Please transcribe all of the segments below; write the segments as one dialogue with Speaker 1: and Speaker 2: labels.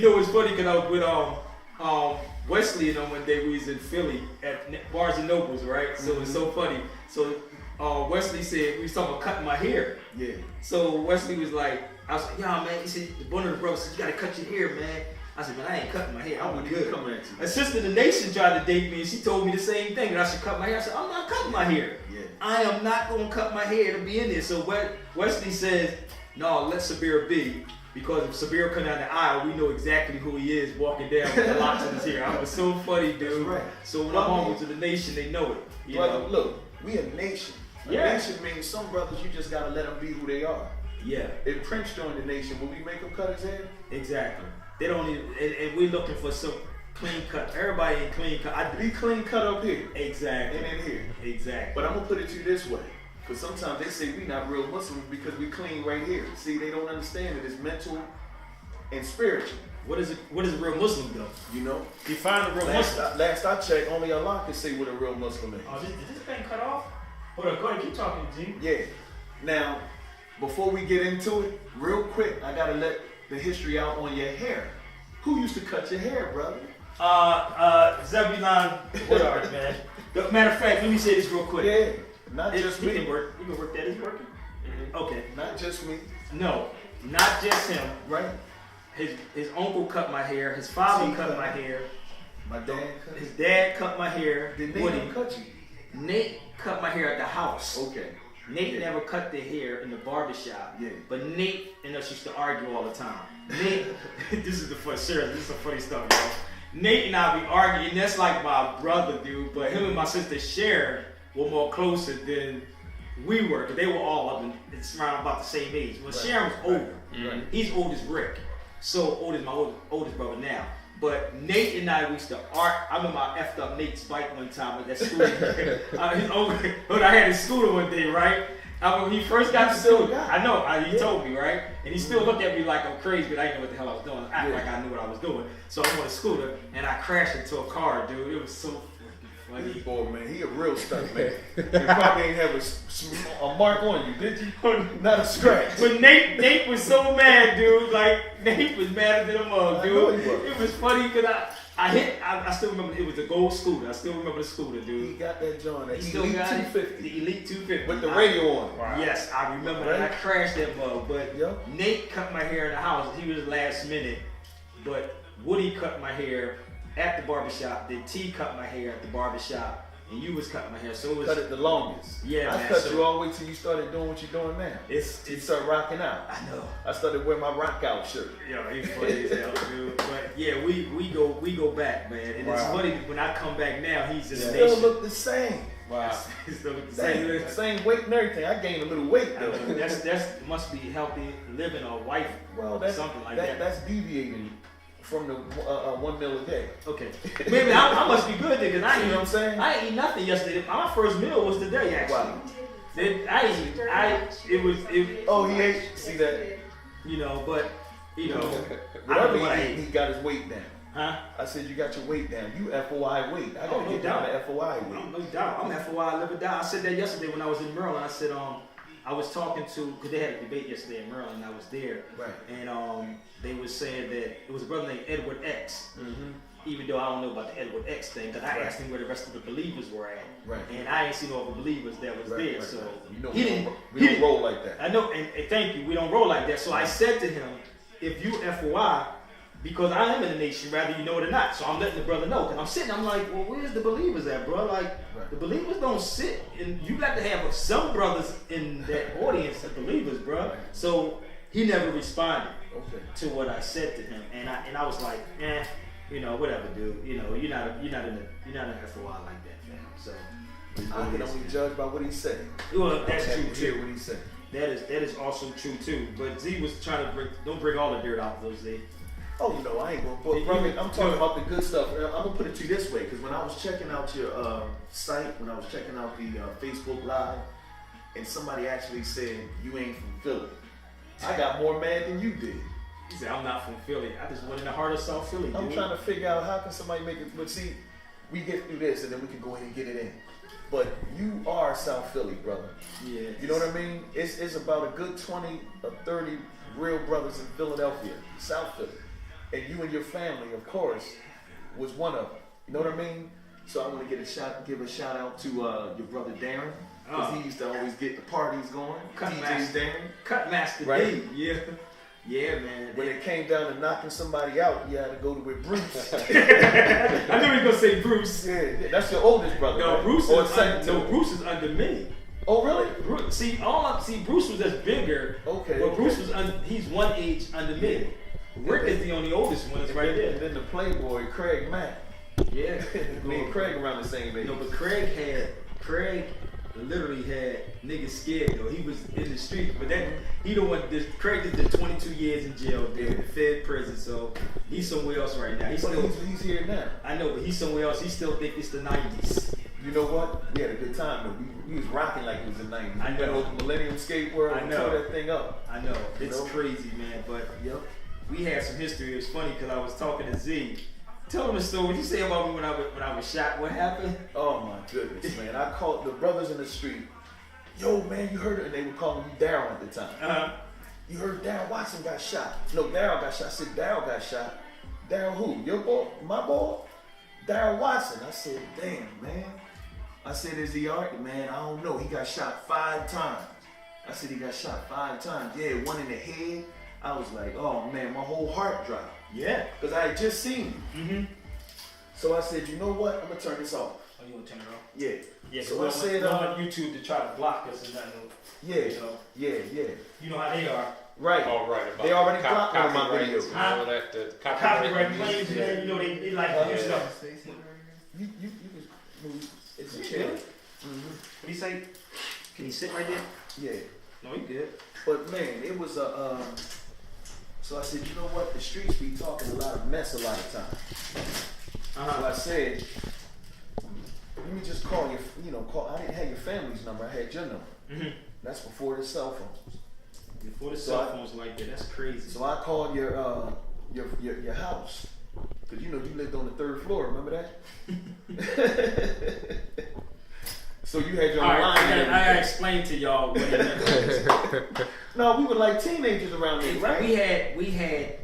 Speaker 1: You know what's funny? Because I was with Wesley and them one day. We was in Philly at Barnes and Nobles, right? So it's so funny. So Wesley said we was talking about cutting my hair.
Speaker 2: Yeah.
Speaker 1: So Wesley was like, I was like, yeah, man. He said one of the brothers said you gotta cut your hair, man. I said, man, I ain't cutting my hair. I'm good.
Speaker 2: Coming at you.
Speaker 1: A sister in the nation tried to date me, and she told me the same thing, that I should cut my hair. I said, I'm not cutting my hair.
Speaker 2: Yeah.
Speaker 1: I am not going to cut my hair to be in there. So Wesley says, no, let Sabir be, because if Sabir come down the aisle, we know exactly who he is walking down with the locks in his hair. I was so funny, dude.
Speaker 2: That's right.
Speaker 1: So when I'm home to the nation, they know it. You know?
Speaker 2: Look, we a nation. A nation means some brothers, you just got to let them be who they are.
Speaker 1: Yeah.
Speaker 2: If Prince joined the nation, would we make him cut his hair?
Speaker 1: Exactly. They don't even, and we're looking for some clean cut. Everybody ain't clean cut.
Speaker 2: Be clean cut up here.
Speaker 1: Exactly.
Speaker 2: And in here.
Speaker 1: Exactly.
Speaker 2: But I'm going to put it to you this way. Because sometimes they say we not real Muslims because we clean right here. See, they don't understand that it's mental and spiritual.
Speaker 1: What is a real Muslim though?
Speaker 2: You know?
Speaker 1: Define a real Muslim.
Speaker 2: Last I checked, only Allah can say what a real Muslim is.
Speaker 1: Oh, did this thing cut off? Hold on, go ahead, keep talking, G.
Speaker 2: Yeah. Now, before we get into it, real quick, I got to let the history out on your hair. Who used to cut your hair, brother?
Speaker 1: Zebulon Woodard, man. Matter of fact, let me say this real quick.
Speaker 2: Yeah, not just me.
Speaker 1: You can work that. It's working. Okay.
Speaker 2: Not just me.
Speaker 1: No, not just him.
Speaker 2: Right.
Speaker 1: His uncle cut my hair. His father cut my hair.
Speaker 2: My dad cut.
Speaker 1: His dad cut my hair.
Speaker 2: Did Nate cut you?
Speaker 1: Nate cut my hair at the house.
Speaker 2: Okay.
Speaker 1: Nate never cut their hair in the barbershop.
Speaker 2: Yeah.
Speaker 1: But Nate and us used to argue all the time. Nate, this is the fun, seriously, this is some funny stuff, y'all. Nate and I be arguing, and that's like my brother, dude. But him and my sister Sharon were more closer than we were, because they were all up and around about the same age. Well, Sharon was older.
Speaker 2: Right.
Speaker 1: He's old as Rick. So old as my oldest brother now. But Nate and I used to argue. I remember I effed up Nate's bike one time at that school. I had his scooter one day, right? When he first got the scooter, I know, he told me, right? And he still looked at me like I'm crazy, but I didn't know what the hell I was doing. I act like I knew what I was doing. So I'm on a scooter, and I crashed into a car, dude. It was so funny.
Speaker 2: This boy, man, he a real stunt man. You probably ain't have a mark on you, did you? Not a scratch.
Speaker 1: But Nate was so mad, dude. Like, Nate was madder than a mug, dude. It was funny because I still remember, it was a gold scooter. I still remember the scooter, dude.
Speaker 2: He got that joint, that
Speaker 1: Elite 250. The Elite 250.
Speaker 2: With the radio on it.
Speaker 1: Wow. Yes, I remember that. I crashed that mug. But Nate cut my hair in the house. He was last minute. But Woody cut my hair at the barbershop. Then T cut my hair at the barbershop. And you was cutting my hair. So it was...
Speaker 2: Cut it the longest.
Speaker 1: Yeah,
Speaker 2: I cut you all the way till you started doing what you're doing now. You started rocking out.
Speaker 1: I know.
Speaker 2: I started wearing my rock out shirt.
Speaker 1: Yeah, he's funny as hell, dude. But yeah, we go back, man. And it's funny when I come back now, he's just
Speaker 2: still look the same.
Speaker 1: Wow. He still look the same.
Speaker 2: Same weight and everything. I gained a little weight though.
Speaker 1: That's must be healthy living or wife.
Speaker 2: Well, that's
Speaker 1: something like that.
Speaker 2: That's deviating from the 1 meal a day.
Speaker 1: Okay. Maybe I must be good then, because
Speaker 2: you know what I'm saying?
Speaker 1: I ain't eat nothing yesterday. My first meal was today, actually.
Speaker 2: Wow.
Speaker 1: Oh,
Speaker 2: he ate. See that?
Speaker 1: You know, but I don't
Speaker 2: whatever
Speaker 1: know what I
Speaker 2: ate, he got his weight down.
Speaker 1: Huh?
Speaker 2: I said you got your weight down. You FOI weight. I gotta get down to FOI weight.
Speaker 1: No doubt. I'm FOI live or die. I said that yesterday when I was in Maryland. I said I was talking to, because they had a debate yesterday in Maryland, and I was there.
Speaker 2: Right.
Speaker 1: And they were saying that it was a brother named Edward X. Mm-hmm. Even though I don't know about the Edward X thing, because I asked him where the rest of the believers were at. Right. And I ain't seen all the believers that was there. Right. So
Speaker 2: you know, we don't roll like that.
Speaker 1: I know, and thank you, we don't roll like that. So I said to him, if you FOI, because I am in the nation, whether you know it or not. So I'm letting the brother know. Because I'm sitting, I'm like, well, where's the believers at, bro? Like, the believers don't sit. And you got to have some brothers in that audience of believers, bro. Right. So he never responded to what I said to him. And I was like, whatever, dude. You're not in a FOI like that, fam. So
Speaker 2: I can only judge by what he said.
Speaker 1: Well, that's true too.
Speaker 2: What he said.
Speaker 1: That is also true too. But Z was trying to don't bring all the dirt out of those, Z.
Speaker 2: Oh, I ain't gonna. But brother, I'm talking about the good stuff. I'm gonna put it to you this way, because when I was checking out your site, when I was checking out the Facebook Live, and somebody actually said you ain't from Philly, I got more mad than you did.
Speaker 1: He said I'm not from Philly. I just went in the heart of South Philly. Dude.
Speaker 2: I'm trying to figure out how can somebody make it. But see, we get through this, and then we can go ahead and get it in. But you are South Philly, brother.
Speaker 1: Yeah.
Speaker 2: You know what I mean? It's about a good 20 or 30 real brothers in Philadelphia, South Philly. and you and your family, of course, was one of them. You know what I mean? So I want to give a shout out to your brother Darren, because he used to always get the parties going. DJ's Darren,
Speaker 1: Cutmaster
Speaker 2: right?
Speaker 1: D, yeah, man.
Speaker 2: When it came down to knocking somebody out, you had to go with Bruce.
Speaker 1: I knew he was gonna say Bruce.
Speaker 2: Yeah, that's your oldest brother.
Speaker 1: No,
Speaker 2: right?
Speaker 1: Bruce is under me.
Speaker 2: Oh, really?
Speaker 1: Bruce, Bruce was just bigger.
Speaker 2: Okay.
Speaker 1: But Bruce he's one age under me. Rick is the only oldest one. It's right there.
Speaker 2: And then the Playboy, Craig Mack.
Speaker 1: Yeah.
Speaker 2: Me and Craig around the same age.
Speaker 1: No, but Craig literally had niggas scared though. He was in the street, but Craig just did 22 years in jail there, the Fed prison, so he's somewhere else right now.
Speaker 2: He's here now.
Speaker 1: I know, but he's somewhere else. He still think it's the 90s.
Speaker 2: You know what? We had a good time though. We was rocking like it was the 90s.
Speaker 1: I know.
Speaker 2: The Millennium Skate World.
Speaker 1: I know.
Speaker 2: Tore that thing up.
Speaker 1: I know. It's crazy, man. But we had some history. It was funny because I was talking to Z. Tell him the story. What you say about me when I was shot? What happened?
Speaker 2: Oh my goodness, man! I called the brothers in the street. Yo, man, you heard it? And they were calling me Daryl at the time. You heard Daryl Watson got shot? No, Daryl got shot. I said Daryl got shot. Daryl who? Your boy? My boy? Daryl Watson. I said, damn, man. I said, is he alright, man? I don't know. He got shot 5 times. I said he got shot 5 times. Yeah, one in the head. I was like, oh man, my whole heart dropped.
Speaker 1: Yeah.
Speaker 2: Because I had just seen him.
Speaker 1: Mm-hmm.
Speaker 2: So I said, you know what? I'm going to turn this off.
Speaker 1: Oh, you want to turn it off?
Speaker 2: Yeah.
Speaker 1: Yeah,
Speaker 2: so I said,
Speaker 1: on YouTube to try to block us and nothing.
Speaker 2: Yeah.
Speaker 1: You know?
Speaker 2: Yeah.
Speaker 1: You know how they are.
Speaker 2: Right.
Speaker 3: Oh, right. About
Speaker 2: they already blocked one of my videos.
Speaker 3: All that, the
Speaker 1: copyright claims, man. You know, they like to do stuff.
Speaker 2: You can move. It's a chair. Mm-hmm.
Speaker 1: What do you say? Can you sit right there?
Speaker 2: Yeah.
Speaker 1: No, you good.
Speaker 2: But man, it was a. So I said, you know what? The streets be talking a lot of mess a lot of times. So I said, let me just call you. You know, I didn't have your family's number. I had your number.
Speaker 1: Mm-hmm.
Speaker 2: That's before the cell phones.
Speaker 1: Before the cell phones like that. That's crazy.
Speaker 2: So I called your house. Because you know you lived on the 3rd floor, remember that? So you had your line.
Speaker 1: I explained to y'all what it is.
Speaker 2: No, we were like teenagers around there, right?
Speaker 1: We had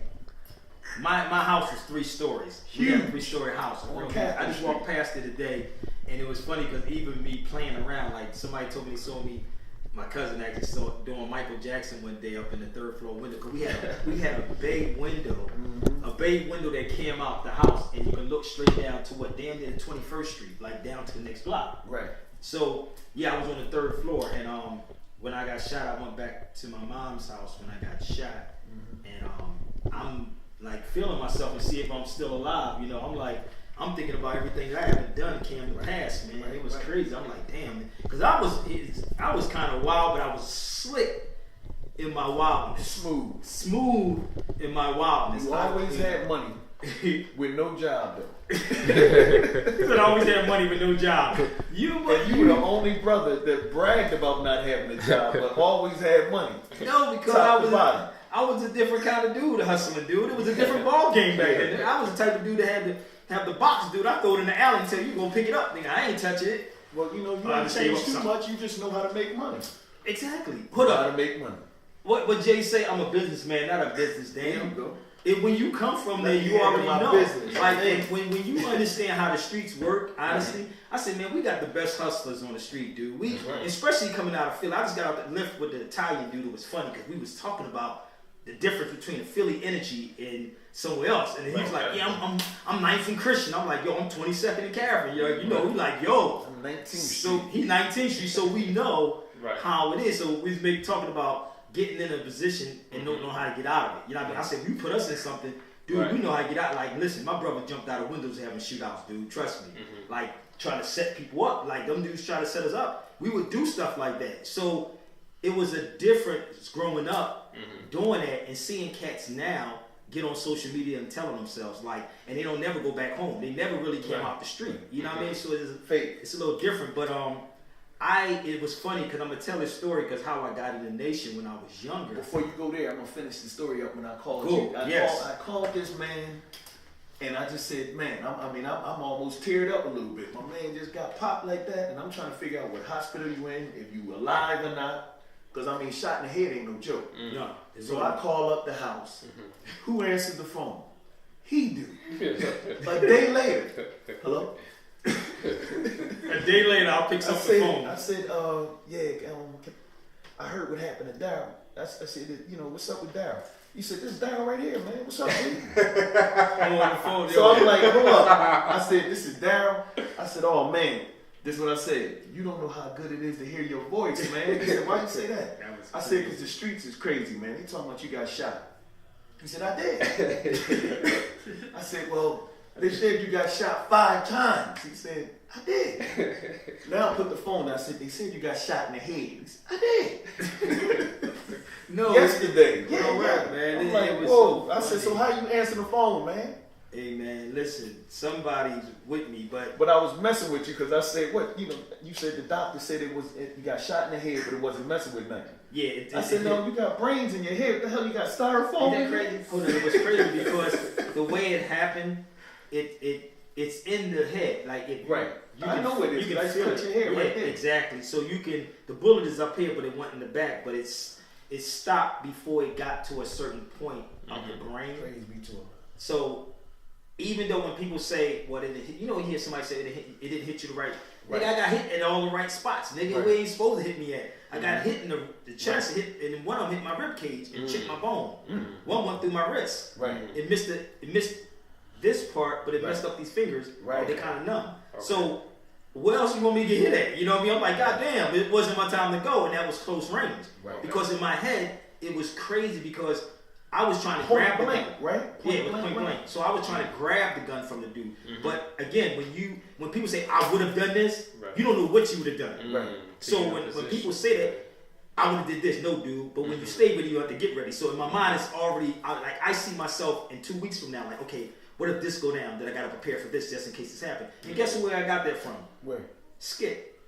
Speaker 1: my house was 3 stories.
Speaker 2: Huge.
Speaker 1: We had a 3-story house. I just walked past it today, and it was funny because even me playing around, like somebody told me they saw me. My cousin actually saw doing Michael Jackson one day up in the 3rd floor window because we had a bay window, a bay window that came out the house, and you can look straight down to damn near 21st Street, like down to the next block.
Speaker 2: Right.
Speaker 1: So yeah, I was on the 3rd floor, and when I got shot, I went back to my mom's house when I got shot, and I'm like feeling myself and see if I'm still alive. You know, I'm thinking about everything that I haven't done came to pass, man. It was crazy. I'm like, damn, because I was kind of wild, but I was slick in my wildness. Smooth in my wildness.
Speaker 2: You always had money with no job, though.
Speaker 1: I always had money with no job. You were
Speaker 2: the only brother that bragged about not having a job, but always had money.
Speaker 1: No, because I was a different kind of dude, a hustling dude. It was a different ball game back then. I was the type of dude that had to have the box, dude. I throw it in the alley and tell you gonna pick it up. Nigga, I ain't touching it.
Speaker 2: Well, you know, you don't change too much. You just know how to make money.
Speaker 1: Exactly.
Speaker 2: How to make money.
Speaker 1: What Jay say? I'm a businessman, not a business. Damn.
Speaker 2: There you go.
Speaker 1: When you come from there, you already know.
Speaker 2: Business.
Speaker 1: Like when you understand how the streets work, honestly, I said, man, we got the best hustlers on the street, dude. Especially coming out of Philly. I just got out the lift with the Italian dude. It was funny because we was talking about the difference between the Philly energy and somewhere else. And he was like, yeah, I'm 9th and Christian. I'm like, yo, I'm 22nd and Carroll. You know, he like, yo.
Speaker 2: I'm 19th Street.
Speaker 1: So he's 19th Street, so we know how it is. So we was maybe talking about getting in a position and don't know how to get out of it. You know what I mean? I said, you put us in something, dude, we know how to get out. Like, listen, my brother jumped out of windows having shootouts, dude. Trust me. Like, trying to set people up. Like, them dudes try to set us up. We would do stuff like that. So it was a difference growing up doing that and seeing cats now get on social media and telling themselves, like, and they don't never go back home. They never really came out the street. You know what I mean? So it's a little different. But it was funny because I'm going to tell this story because how I got in the nation when I was younger.
Speaker 2: Before you go there, I'm going to finish the story up when I called you. I called this man and I just said, man, I'm almost teared up a little bit. My man just got popped like that and I'm trying to figure out what hospital you in, if you alive or not. Because, shot in the head ain't no joke.
Speaker 1: No.
Speaker 2: So I call up the house. Who answered the phone? he do. A day later, hello?
Speaker 1: A day later, I'll pick up the phone.
Speaker 2: I said, I heard what happened to Daryl. I said, what's up with Daryl? He said, this is Daryl right here, man. What's up, man?
Speaker 1: I'm on the phone.
Speaker 2: So I'm like, hold up. I said, this is Daryl. I said, oh, man. This is what I said. You don't know how good it is to hear your voice, man. He said, why you say that? I said, because the streets is crazy, man. They talking about you got shot. He said, I did. I said, well, they said you got shot 5 times. He said, I did. Now I put the phone down. I said, they said you got shot in the head. He said, I did.
Speaker 1: No.
Speaker 2: Yesterday.
Speaker 1: Right, man.
Speaker 2: I'm like, whoa. I said, so how you answer the phone, man?
Speaker 1: Hey, man, listen. Somebody's with me, but
Speaker 2: I was messing with you because I said, what? You said the doctor said you got shot in the head, but it wasn't messing with nothing.
Speaker 1: Yeah.
Speaker 2: I said, no, you got brains in your head. What the hell, you got styrofoam in your head?
Speaker 1: Hold on, it was crazy because the way it happened, it's in the head. Like it.
Speaker 2: Right.
Speaker 1: I
Speaker 2: know it is.
Speaker 1: You can feel it.
Speaker 2: Your head right there.
Speaker 1: Exactly. So the bullet is up here, but it went in the back, but it stopped before it got to a certain point of the brain.
Speaker 2: Praise be to him.
Speaker 1: So even though when people say, well, you hear somebody say it didn't hit you the right. Nigga, I got hit in all the right spots. Nigga, where you supposed to hit me at? I got hit in the chest, hit, and then one of them hit my rib cage and chipped my bone. One went through my wrist.
Speaker 2: Right.
Speaker 1: It missed this part, but it messed up these fingers.
Speaker 2: Right.
Speaker 1: They kind of numb. Okay. So where else you want me to get hit at? You know what I mean? I'm like, God damn, it wasn't my time to go, and that was close range.
Speaker 2: Right.
Speaker 1: Because in my head, it was crazy because I was trying to grab the gun.
Speaker 2: Right?
Speaker 1: Yeah, it was point blank. So I was trying to grab the gun from the dude. But again, when people say I would have done this, you don't know what you would have done.
Speaker 2: Right.
Speaker 1: So when people say that, I would have did this, no dude. But when you stay with it, you have to get ready. So in my mind, it's already I see myself in 2 weeks from now, like, okay, what if this go down? Then I gotta prepare for this just in case this happens. And guess where I got that from?
Speaker 2: Where?
Speaker 1: Skip.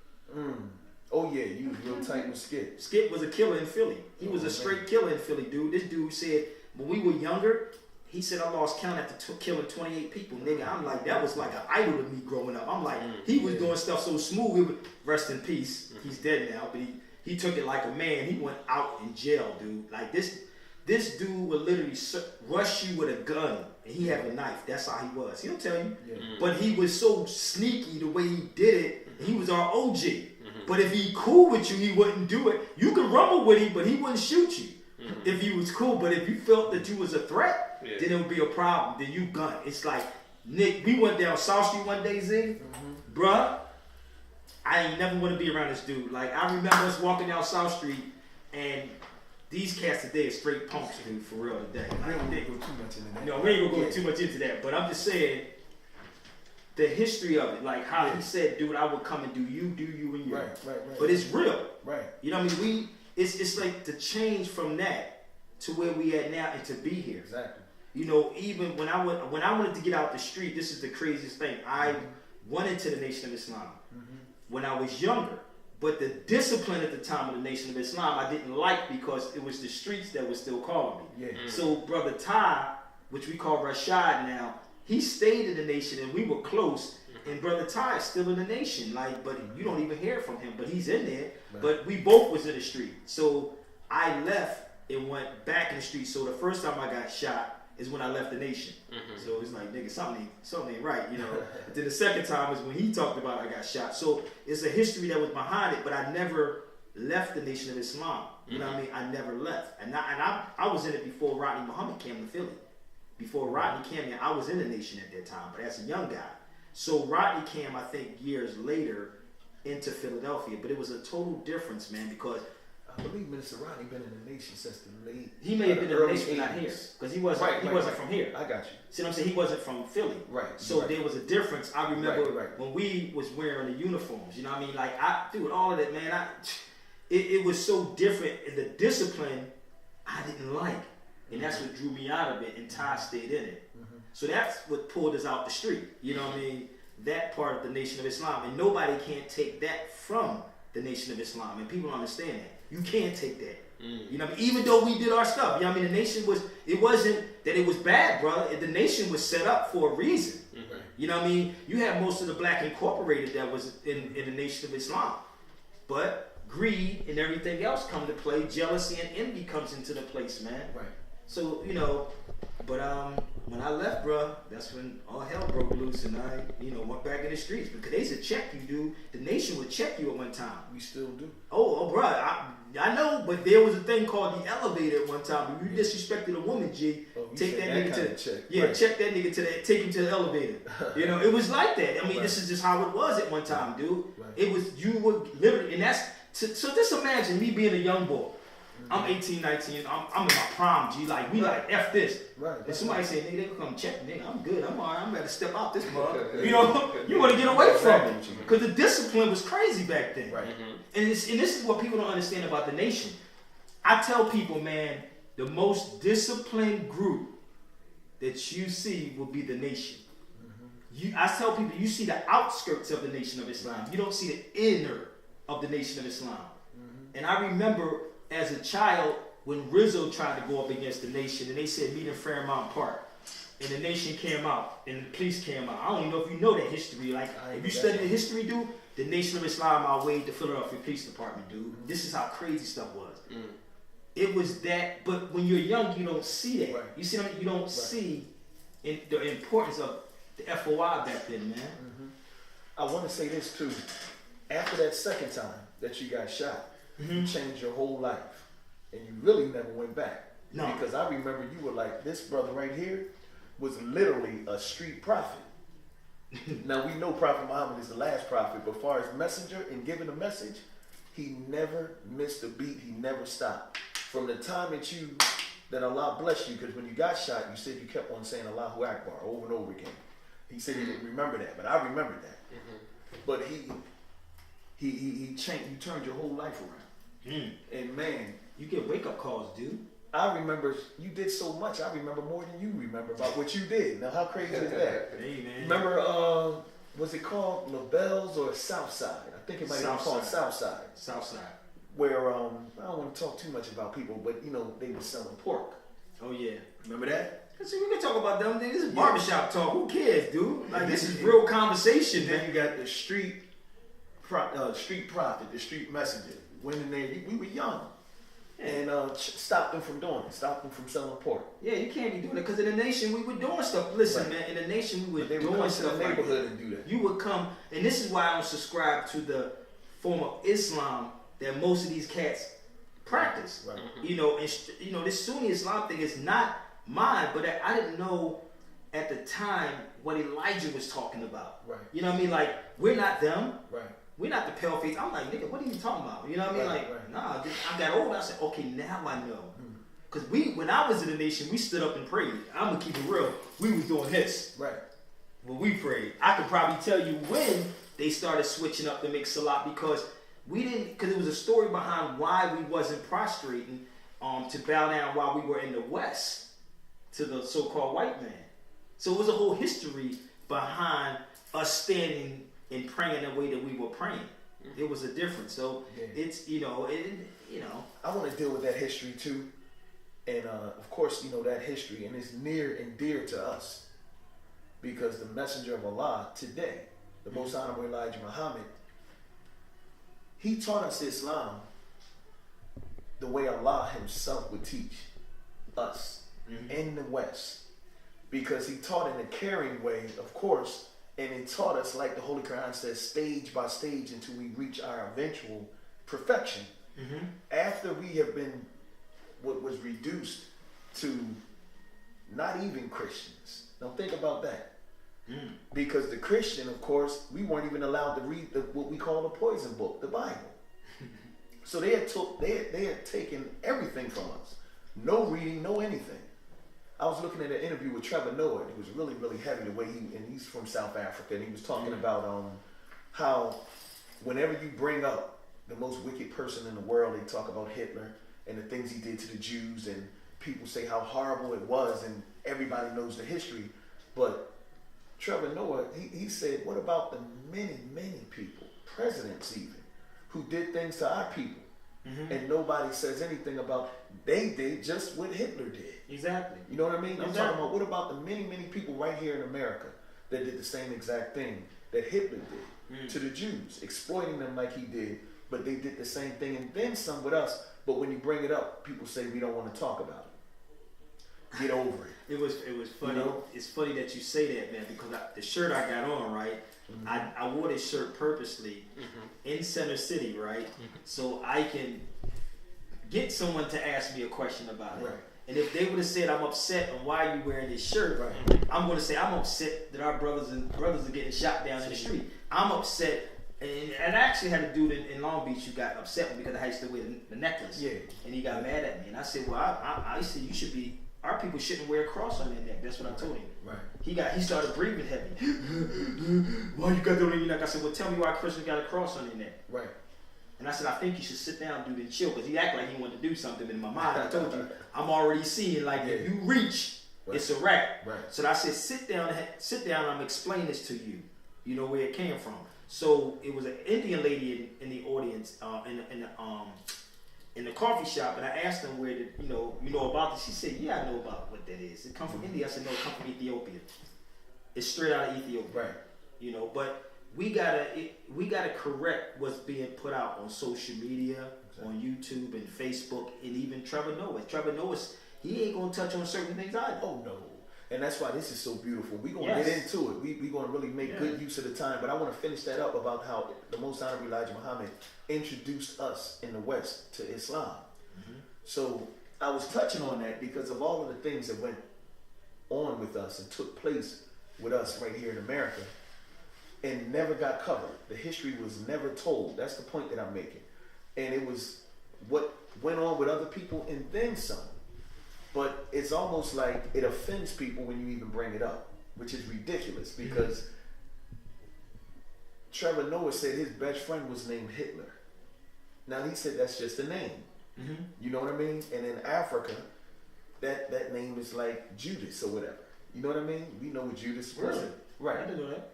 Speaker 2: Oh yeah, you was real tight with Skip.
Speaker 1: Skip was a killer in Philly. He was a straight killer in Philly, dude. This dude said when we were younger, he said I lost count after killing 28 people. Nigga, I'm like, that was like an idol to me growing up. I'm like, he was doing stuff so smooth. We would rest in peace. He's dead now, but he took it like a man. He went out in jail, dude. Like this dude would literally rush you with a gun, and he had a knife. That's how he was. He'll tell you. Yeah. But he was so sneaky the way he did it. He was our OG. But if he cool with you, he wouldn't do it. You could rumble with him, but he wouldn't shoot you. If he was cool. But if you felt that you was a threat, then it would be a problem. Then you gun. It's like, Nick, we went down South Street one day, Zig. Bruh, I ain't never want to be around this dude. Like, I remember us walking down South Street, and these cats today are straight punks, dude, for real today.
Speaker 2: We ain't gonna go too much into that.
Speaker 1: No, we ain't gonna go too much into that. But I'm just saying, the history of it, like how he said, dude, I would come and do you, and you.
Speaker 2: Right.
Speaker 1: But it's real.
Speaker 2: Right.
Speaker 1: You know what I mean? It's like the change from that to where we at now and to be here.
Speaker 2: Exactly.
Speaker 1: You know, even when I wanted to get out the street, this is the craziest thing. I went into the Nation of Islam when I was younger. But the discipline at the time of the Nation of Islam, I didn't like because it was the streets that was still calling me.
Speaker 2: Yeah.
Speaker 1: So Brother Ty, which we call Rashad now, he stayed in the Nation and we were close. And Brother Ty is still in the Nation, like, but you don't even hear from him. But he's in there. Right. But we both was in the street. So I left and went back in the street. So the first time I got shot is when I left the Nation. So it's like, nigga, something ain't right, you know. Then the second time is when he talked about I got shot. So it's a history that was behind it, but I never left the Nation of Islam. You know what I mean? I never left. And I was in it before Rodney Muhammad came to Philly. Before Rodney came in, I was in the Nation at that time, but as a young guy. So Rodney came, I think, years later into Philadelphia, but it was a total difference, man, because
Speaker 2: I believe Minister Rodney been in the Nation since the late.
Speaker 1: He may have been in the Nation, not here, because he wasn't from here.
Speaker 2: I got you.
Speaker 1: See what I'm saying? He wasn't from Philly,
Speaker 2: right?
Speaker 1: So there was a difference. I remember when we was wearing the uniforms. You know what I mean? Like all of that, man. It was so different, and the discipline I didn't like, and that's what drew me out of it. And Ty stayed in it. So that's what pulled us out the street. You know what I mean? That part of the Nation of Islam. And nobody can't take that from the Nation of Islam. And people don't understand that. You can't take that. You know what I mean? Even though we did our stuff. You know what I mean? The Nation it wasn't that it was bad, brother. The Nation was set up for a reason. You know what I mean? You have most of the Black Incorporated that was in the Nation of Islam. But greed and everything else come to play. Jealousy and envy comes into the place, man.
Speaker 2: Right.
Speaker 1: So, you know, but when I left, bro, that's when all hell broke loose, and I, went back in the streets because they used to check you, dude. The nation would check you at one time.
Speaker 2: We still do.
Speaker 1: Oh, bro, I know, but there was a thing called the elevator at one time. If you disrespected a woman, G, take that nigga to check that nigga take him to the elevator. It was like that. I mean, this is just how it was at one time, dude.
Speaker 2: Right.
Speaker 1: It was you would literally, and that's so. Just imagine me being a young boy. I'm 18, 19, I'm in my prime, G. Like, we like, F this.
Speaker 2: Right.
Speaker 1: And somebody say, nigga, they gonna come check me. Nigga, I'm good. I'm all right. I'm ready to step out this mug. You want to get away from it. Because the discipline was crazy back then.
Speaker 2: Right.
Speaker 1: And this is what people don't understand about the nation. I tell people, man, the most disciplined group that you see will be the nation. I tell people, you see the outskirts of the Nation of Islam. You don't see the inner of the Nation of Islam. And I remember as a child when Rizzo tried to go up against the nation and they said meet in Fairmount Park. And the nation came out and the police came out. I don't even know if you know that history. Like, if you study the history, dude, the Nation of Islam outweighed the Philadelphia Police Department, dude. This is how crazy stuff was. It was that, but when you're young, you don't see that. You see, you don't see the importance of the FOI back then, man.
Speaker 2: I want to say this too. After that second time that you got shot, you changed your whole life, and you really never went back.
Speaker 1: No.
Speaker 2: Because I remember you were like, this brother right here was literally a street prophet. Now we know Prophet Muhammad is the last prophet, but as far as messenger and giving a message, he never missed a beat. He never stopped. From the time that Allah blessed you, because when you got shot, you said you kept on saying Allahu Akbar over and over again. He said he didn't remember that, but I remembered that. But he changed. You turned your whole life around. And man,
Speaker 1: you get wake up calls, dude.
Speaker 2: I remember you did so much. I remember more than you remember about what you did. Now, how crazy is that?
Speaker 1: Hey, man.
Speaker 2: Remember, was it called LaBelle's or Southside? I think it might have been called Southside.
Speaker 1: Southside.
Speaker 2: Where I don't want to talk too much about people, but they were selling pork.
Speaker 1: Oh yeah,
Speaker 2: remember that?
Speaker 1: See, we can talk about them things. This is barbershop talk. Who cares, dude? Like, this is real conversation.
Speaker 2: Then you got the street prophet, the street messenger. Went in there. We were young, and stopped them from doing it. Stopped them from selling pork.
Speaker 1: Yeah, you can't be doing it because in the nation we were doing stuff. Listen, man, in the nation we were doing stuff.
Speaker 2: In the neighborhood and do that.
Speaker 1: You would come, and this is why I don't subscribe to the form of Islam that most of these cats practice.
Speaker 2: Right.
Speaker 1: This Sunni Islam thing is not mine, but I didn't know at the time what Elijah was talking about.
Speaker 2: Right.
Speaker 1: You know what I mean? Like, we're not them.
Speaker 2: Right.
Speaker 1: We're not the pale face. I'm like, nigga, what are you talking about? You know what I mean?
Speaker 2: Right.
Speaker 1: Nah, I got older. I said, okay, now I know. Because when I was in the nation, we stood up and prayed. I'm going to keep it real. We was doing this.
Speaker 2: Right.
Speaker 1: When we prayed. I could probably tell you when they started switching up the mix a lot because because it was a story behind why we wasn't prostrating to bow down while we were in the West to the so-called white man. So it was a whole history behind us standing and praying the way that we were praying. It was a difference. So it's,
Speaker 2: I want to deal with that history too. And of course, that history, and it's near and dear to us because the messenger of Allah today, the most honorable Elijah Muhammad, he taught us Islam the way Allah himself would teach us in the West. Because he taught in a caring way, of course, and he taught us, like the Holy Quran says, stage by stage until we reach our eventual perfection. After we have been what was reduced to not even Christians. Now think about that. Because the Christian, of course, we weren't even allowed to read what we call the poison book, the Bible. So they had taken everything from us. No reading, no anything. I was looking at an interview with Trevor Noah. It was really, really heavy the way and he's from South Africa, and he was talking about how whenever you bring up the most wicked person in the world, they talk about Hitler and the things he did to the Jews, and people say how horrible it was, and everybody knows the history. But Trevor Noah, he said, what about the many, many people, presidents even, who did things to our people? And nobody says anything about they did just what Hitler did.
Speaker 1: Exactly.
Speaker 2: You know what I mean? I'm talking about what about the many, many people right here in America that did the same exact thing that Hitler did to the Jews, exploiting them like he did, but they did the same thing and then some with us. But when you bring it up, people say we don't want to talk about it. get over it.
Speaker 1: It was funny. You know? It's funny that you say that, man, because the shirt I got on, right? I wore this shirt purposely in Center City, right? So I can get someone to ask me a question about it.
Speaker 2: Right.
Speaker 1: And if they would have said, I'm upset on why you wearing this shirt, I'm going to say, I'm upset that our brothers are getting shot down in the street. I'm upset. And I actually had a dude in Long Beach who got upset with me because I used to wear the necklace. Yeah. And he got mad at me. And I said, well, I said, you should be, our people shouldn't wear a cross on their neck. That's what I told him. Right. He started breathing heavy. Why you got that on your neck? I said, well, tell me why Christians got a cross on their neck. Right. And I said, I think you should sit down, dude, and chill. Because he acted like he wanted to do something. But in my mind, I told you, I'm already seeing, like, if you reach, it's a wrap. Right. So I said, sit down, I'm explaining this to you. You know where it came from. So it was an Indian lady in the audience, in the coffee shop, and I asked them where did you know about this. She said, "Yeah, I know about what that is. It comes from India." I said, "No, it comes from Ethiopia. It's straight out of Ethiopia." Right. You know, but we gotta correct what's being put out on social media, on YouTube and Facebook, and even Trevor Noah. Trevor Noah, he ain't gonna touch on certain things either.
Speaker 2: Oh no. And that's why this is so beautiful. We're going to get into it. We're going to really make good use of the time. But I want to finish that up about how the Most Honorable Elijah Muhammad introduced us in the West to Islam. So I was touching on that because of all of the things that went on with us and took place with us right here in America and never got covered. The history was never told. That's the point that I'm making. And it was what went on with other people and then some. But it's almost like it offends people when you even bring it up, which is ridiculous because Trevor Noah said his best friend was named Hitler. Now he said that's just a name. You know what I mean? And in Africa, that name is like Judas or whatever. You know what I mean? We know what Judas was.
Speaker 1: Really?
Speaker 2: Right.
Speaker 1: I didn't know that.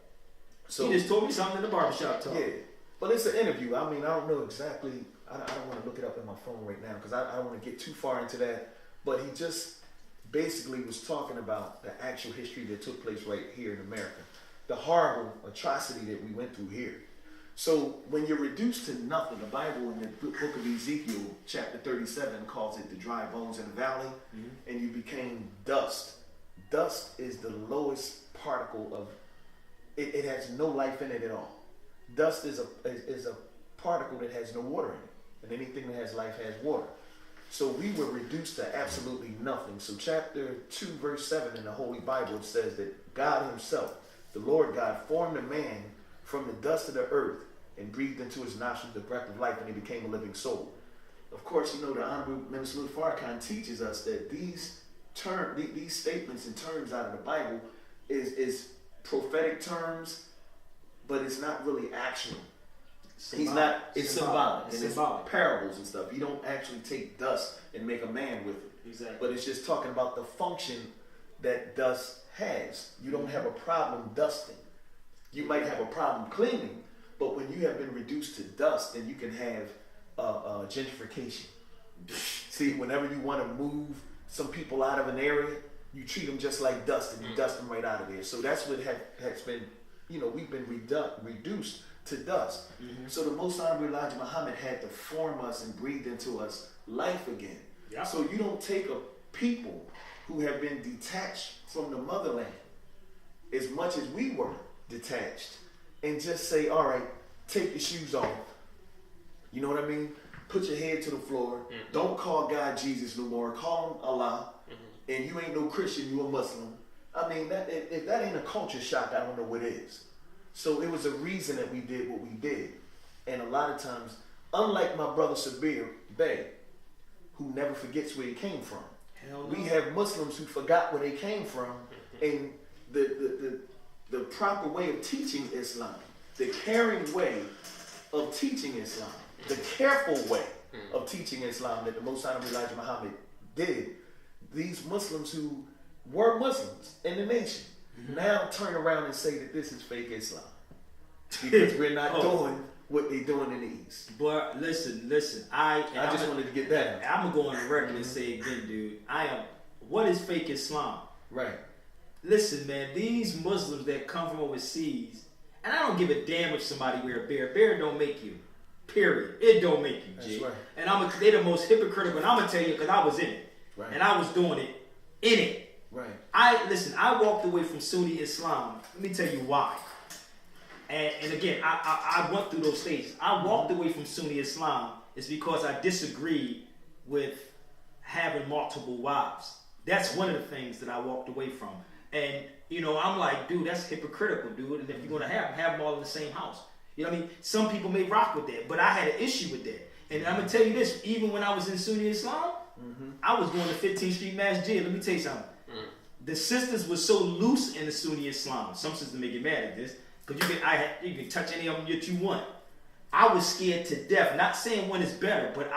Speaker 1: So he just told me something in the barbershop talk.
Speaker 2: Yeah. But it's an interview. I mean, I don't know exactly. I don't want to look it up in my phone right now because I don't want to get too far into that. But he just basically was talking about the actual history that took place right here in America. The horrible atrocity that we went through here. So when you're reduced to nothing, the Bible in the book of Ezekiel, chapter 37, calls it the dry bones in the valley, and you became dust. Dust is the lowest particle of, it has no life in it at all. Dust is a particle that has no water in it. And anything that has life has water. So we were reduced to absolutely nothing. So chapter 2, verse 7 in the Holy Bible says that God himself, the Lord God, formed a man from the dust of the earth and breathed into his nostrils the breath of life, and he became a living soul. Of course, you know, the Honorable Minister Farrakhan teaches us that these statements and terms out of the Bible is prophetic terms, but it's not really actual. It's symbolic. And it's parables and stuff. You don't actually take dust and make a man with it. Exactly. But it's just talking about the function that dust has. You don't have a problem dusting. You might have a problem cleaning, but when you have been reduced to dust, then you can have gentrification. See, whenever you want to move some people out of an area, you treat them just like dust and you dust them right out of there. So that's what has been, we've been reduced to dust. So the Most Honorable Elijah Muhammad had to form us and breathe into us life again. Yeah. So you don't take a people who have been detached from the motherland as much as we were detached and just say, all right, take your shoes off. You know what I mean? Put your head to the floor. Don't call God Jesus no more. Call him Allah. And you ain't no Christian, you a Muslim. I mean, if that ain't a culture shock, I don't know what is. So it was a reason that we did what we did. And a lot of times, unlike my brother Sabir Bey, who never forgets where he came from, we have Muslims who forgot where they came from, and the proper way of teaching Islam, the caring way of teaching Islam, the careful way of teaching Islam that the Most Honorable Elijah Muhammad did, these Muslims who were Muslims in the nation now turn around and say that this is fake Islam because we're not doing what they're doing in the East.
Speaker 1: But listen, I
Speaker 2: just wanted to get that.
Speaker 1: I'm gonna go on the record and say again, dude, what is fake Islam?
Speaker 2: Right.
Speaker 1: Listen, man, these Muslims that come from overseas, and I don't give a damn if somebody wear a beard. Beard don't make you. Period. It don't make you, G. That's right. And they're the most hypocritical, and I'm gonna tell you because I was in it. Right. And I was doing it in it.
Speaker 2: Right.
Speaker 1: I walked away from Sunni Islam. Let me tell you why. And again, I went through those stages. I walked away from Sunni Islam is because I disagreed with having multiple wives. That's one of the things that I walked away from. And, you know, I'm like, dude, that's hypocritical, dude. And if you're going to have them all in the same house. You know what I mean? Some people may rock with that, but I had an issue with that. And I'm going to tell you this, even when I was in Sunni Islam, I was going to 15th Street Masjid. Let me tell you something. The sisters were so loose in the Sunni Islam. Some sisters may get mad at this, because you can touch any of them that you want. I was scared to death. Not saying one is better, but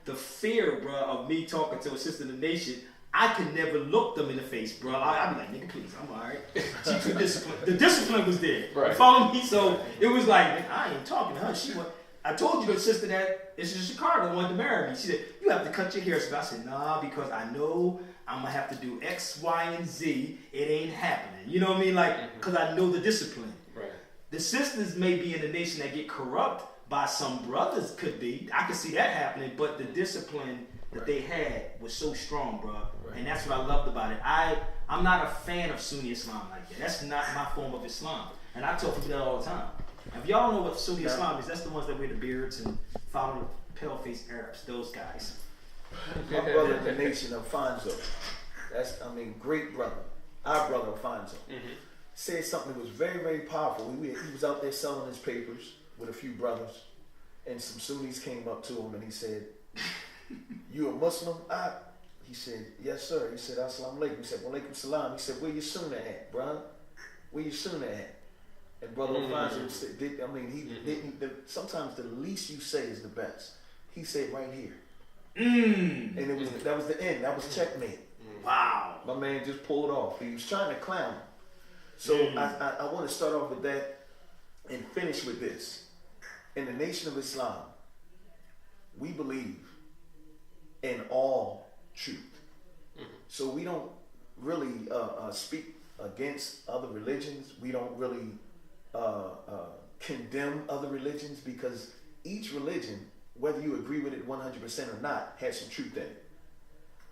Speaker 1: the fear, bro, of me talking to a sister in the nation, I could never look them in the face, bro. I'd be like, nigga, please, I'm all right. She too disciplined. The discipline was there. Right. You follow me? So it was like, I ain't talking to her. I told you the sister that is in Chicago wanted to marry me. She said, you have to cut your hair. So I said, nah, because I know I'm going to have to do X, Y, and Z. It ain't happening. You know what I mean? Like, because I know the discipline. Right. The sisters may be in the nation that get corrupt by some brothers, could be. I could see that happening, but the discipline that they had was so strong, bro. Right. And that's what I loved about it. I'm not a fan of Sunni Islam like that. That's not my form of Islam. And I tell people that all the time. If y'all don't know what Sunni Islam is, that's the ones that wear the beards and follow the pale-faced Arabs, those guys.
Speaker 2: My brother in the nation, Alfonso, great brother. Our brother, Alfonso, said something that was very, very powerful. He was out there selling his papers with a few brothers, and some Sunnis came up to him and he said, you a Muslim? He said, yes, sir. He said, assalamu alaikum. He said, walaikum salam. He said, where your sunnah at, bro? Where your sunnah at? And brother Alfonso said, sometimes the least you say is the best. He said, right here. And that was the end. That was checkmate.
Speaker 1: Wow.
Speaker 2: My man just pulled off. He was trying to clown. So I want to start off with that and finish with this. In the Nation of Islam, we believe in all truth. So we don't really speak against other religions. We don't really condemn other religions, because each religion, whether you agree with it 100% or not, has some truth in it.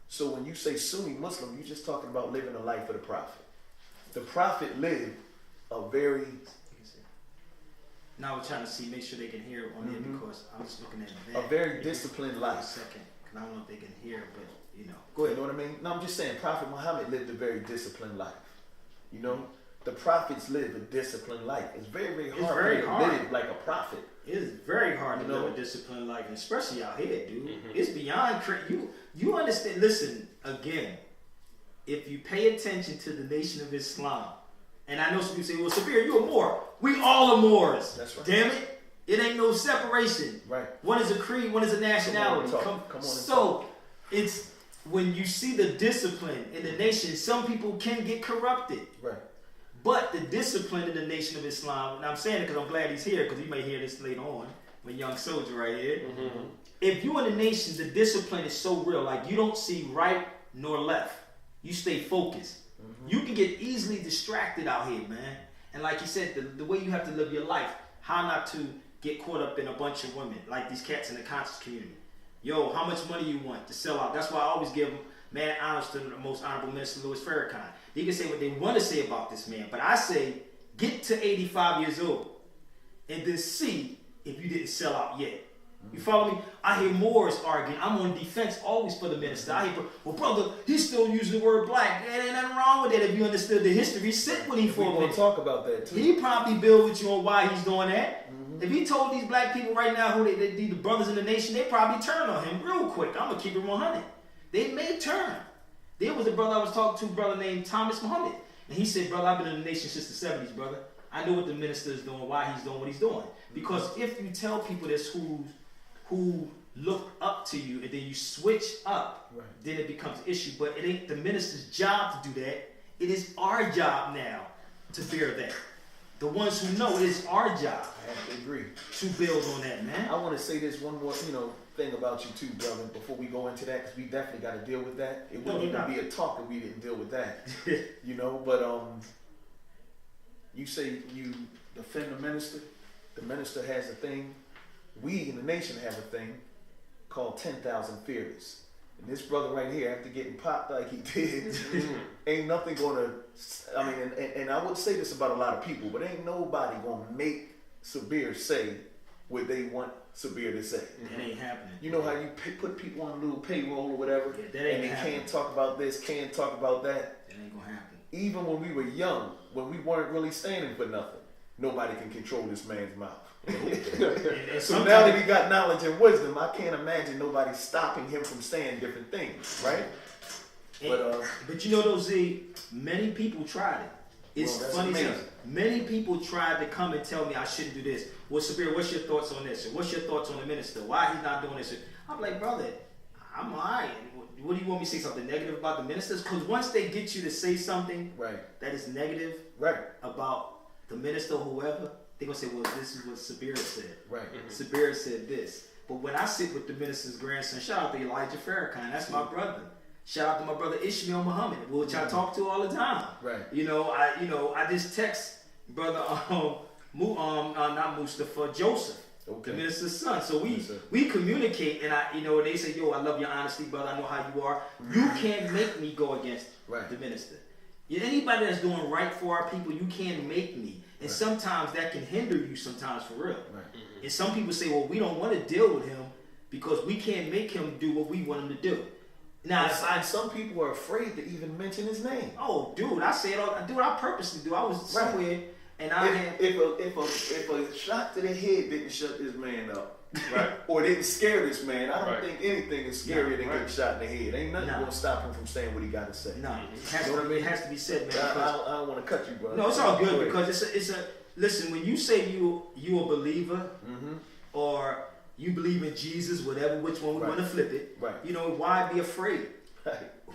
Speaker 2: So when you say Sunni Muslim, you're just talking about living the life of the Prophet. The Prophet lived a very...
Speaker 1: Now we're trying to make sure they can hear it on here, because I'm just looking at that.
Speaker 2: A very disciplined life.
Speaker 1: A second, because I don't know if they can hear, but you know.
Speaker 2: Go ahead. You know what I mean? No, I'm just saying Prophet Muhammad lived a very disciplined life. You know? The prophets live a disciplined life. It's very, very hard to live like a prophet.
Speaker 1: It is very hard to live a disciplined life, especially out here, dude. It's beyond you understand. Listen, again, if you pay attention to the Nation of Islam, and I know some people say, well, Sabir, you're a Moor. We all are Moors. That's right. Damn it. It ain't no separation. Right. One is a creed, one is a nationality. Come on. So it's when you see the discipline in the nation, some people can get corrupted. Right. But the discipline in the Nation of Islam, and I'm saying it because I'm glad he's here, because he may hear this later on, my young soldier right here. If you're in the nation, the discipline is so real. Like, you don't see right nor left. You stay focused. You can get easily distracted out here, man. And like you said, the way you have to live your life, how not to get caught up in a bunch of women, like these cats in the conscious community. Yo, how much money you want to sell out? That's why I always give mad honors to the most honorable Minister Louis Farrakhan. They can say what they want to say about this man, but I say, get to 85 years old and then see if you didn't sell out yet. You follow me? I hear Moors arguing. I'm on defense always for the minister. I hear, well, brother, he's still using the word black. There ain't nothing wrong with that if you understood the history. Sit with him for a minute.
Speaker 2: We'll talk about that too.
Speaker 1: He probably build with you on why he's doing that. If he told these black people right now who they the brothers in the nation, they probably turn on him real quick. I'm going to keep it 100. They may turn. There was a brother I was talking to, a brother named Thomas Muhammad. And he said, brother, I've been in the nation since the 70s, brother. I know what the minister is doing, why he's doing what he's doing. Because if you tell people this who look up to you and then you switch up, then it becomes an issue. But it ain't the minister's job to do that. It is our job now to bear that. The ones who know, it is our job.
Speaker 2: I have to agree.
Speaker 1: To build on that, man.
Speaker 2: I want to say this one more, thing about you too, brother, before we go into that, because we definitely got to deal with that. It wouldn't even be a talk if we didn't deal with that. But you say you defend the minister. The minister has a thing. We in the nation have a thing called 10,000 Fearless. And this brother right here, after getting popped like he did, ain't nothing gonna. I mean, and I would say this about a lot of people, but ain't nobody gonna make Sabir say what they want Sabir to say.
Speaker 1: That ain't happening.
Speaker 2: You know how you put people on a little payroll or whatever,
Speaker 1: Yeah, that ain't
Speaker 2: and they
Speaker 1: happening.
Speaker 2: can't talk about this, can't talk about that.
Speaker 1: That ain't gonna happen.
Speaker 2: Even when we were young, when we weren't really standing for nothing, nobody can control this man's mouth.
Speaker 1: And
Speaker 2: So now that he got knowledge and wisdom, I can't imagine nobody stopping him from saying different things, right?
Speaker 1: But you know though, Z, many people tried it. It's
Speaker 2: Well, that's
Speaker 1: funny
Speaker 2: amazing.
Speaker 1: enough. Many people tried to come and tell me I shouldn't do this. Well, Sabir, what's your thoughts on this? Or what's your thoughts on the minister? Why he's not doing this? I'm like, brother, I'm alright. What do you want me to say something negative about the ministers? Because once they get you to say something that is negative about the minister or whoever, they're gonna say, well, this is what Sabir said. Sabir said this. But when I sit with the minister's grandson, shout out to Elijah Farrakhan, that's my brother. Shout out to my brother Ishmael Muhammad, which I talk to all the time. You know, I just text brother not Mustafa, Joseph, the minister's son. So we communicate, and they say, yo, I love your honesty, brother. I know how you are. You can't make me go against the minister. Anybody that's doing right for our people, you can't make me. And sometimes that can hinder you sometimes for real. And some people say, well, we don't want to deal with him because we can't make him do what we want him to do. Now,
Speaker 2: some people are afraid to even mention his name.
Speaker 1: Oh, dude, I say it all. Dude, I purposely do. I was somewhere, and
Speaker 2: if a shot to the head didn't shut this man up, or didn't scare this man, I don't think anything is scarier than getting shot in the head. Ain't nothing gonna stop him from saying what he got to say.
Speaker 1: No, it has to be said, man.
Speaker 2: I don't want to cut you, brother.
Speaker 1: No, it's all good because it's a. Listen, when you say you a believer, or you believe in Jesus, which one we want to flip it. You know, why be afraid?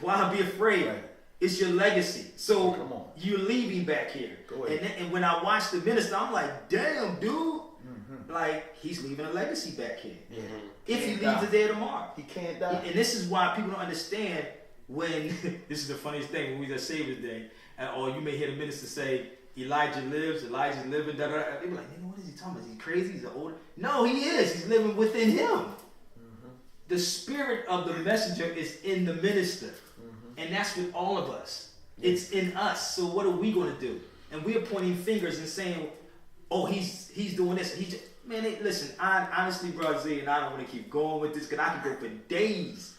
Speaker 1: Why be afraid? It's your legacy. So you're leaving back here. And when I watch the minister, I'm like, damn, dude. Like, he's leaving a legacy back here. If he leaves it there tomorrow.
Speaker 2: He can't die.
Speaker 1: And this is why people don't understand when, this is the funniest thing, when we just say this day, or you may hear the minister say, Elijah's living, da da da. They be like, nigga, what is he talking about? Is he crazy? He's older? No, he is. He's living within him. The spirit of the messenger is in the minister. And that's with all of us. It's in us. So what are we going to do? And we are pointing fingers and saying, oh, he's doing this. Listen, honestly, bro, Z, and I don't want to keep going with this because I can go for days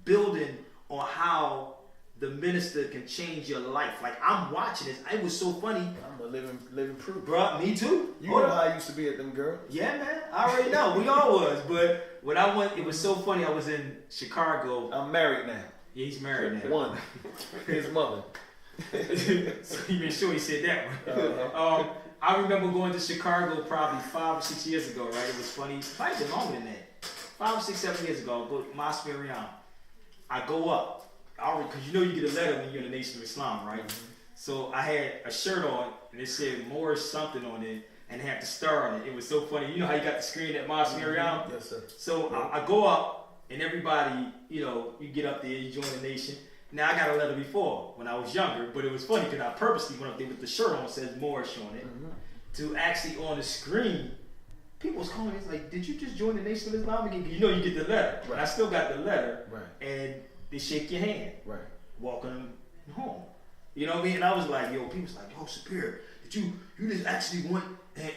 Speaker 1: building on how the minister can change your life. Like, I'm watching this. It was so funny.
Speaker 2: I'm a living proof.
Speaker 1: Bro, me too.
Speaker 2: You know how I used to be at them girls.
Speaker 1: Yeah, man. I already know. We all was. But when I went, it was so funny. I was in Chicago.
Speaker 2: I'm married now.
Speaker 1: Yeah, he's married now.
Speaker 2: One. His mother.
Speaker 1: So you made sure he said that one. I remember going to Chicago probably 5 or 6 years ago, right? It was funny. Probably been longer than that. 5 or 6, 7 years ago. But Masmiriam. I go up. Because you know you get a letter when you're in the Nation of Islam, right? So I had a shirt on, and it said Moor something on it, and it had the star on it. It was so funny. You know how you got the screen at Mosque Miriam?
Speaker 2: Yes, sir.
Speaker 1: So I go up, and everybody, you get up there, you join the Nation. Now, I got a letter before when I was younger, but it was funny because I purposely went up there with the shirt on, says Moorish on it, to actually on the screen, people was calling me, it's like, did you just join the Nation of Islam again? You know you get the letter. But I still got the letter, and they shake your hand, walking them home. You know what I mean? And I was like, yo, people's like, yo, Sabir, did you just actually went and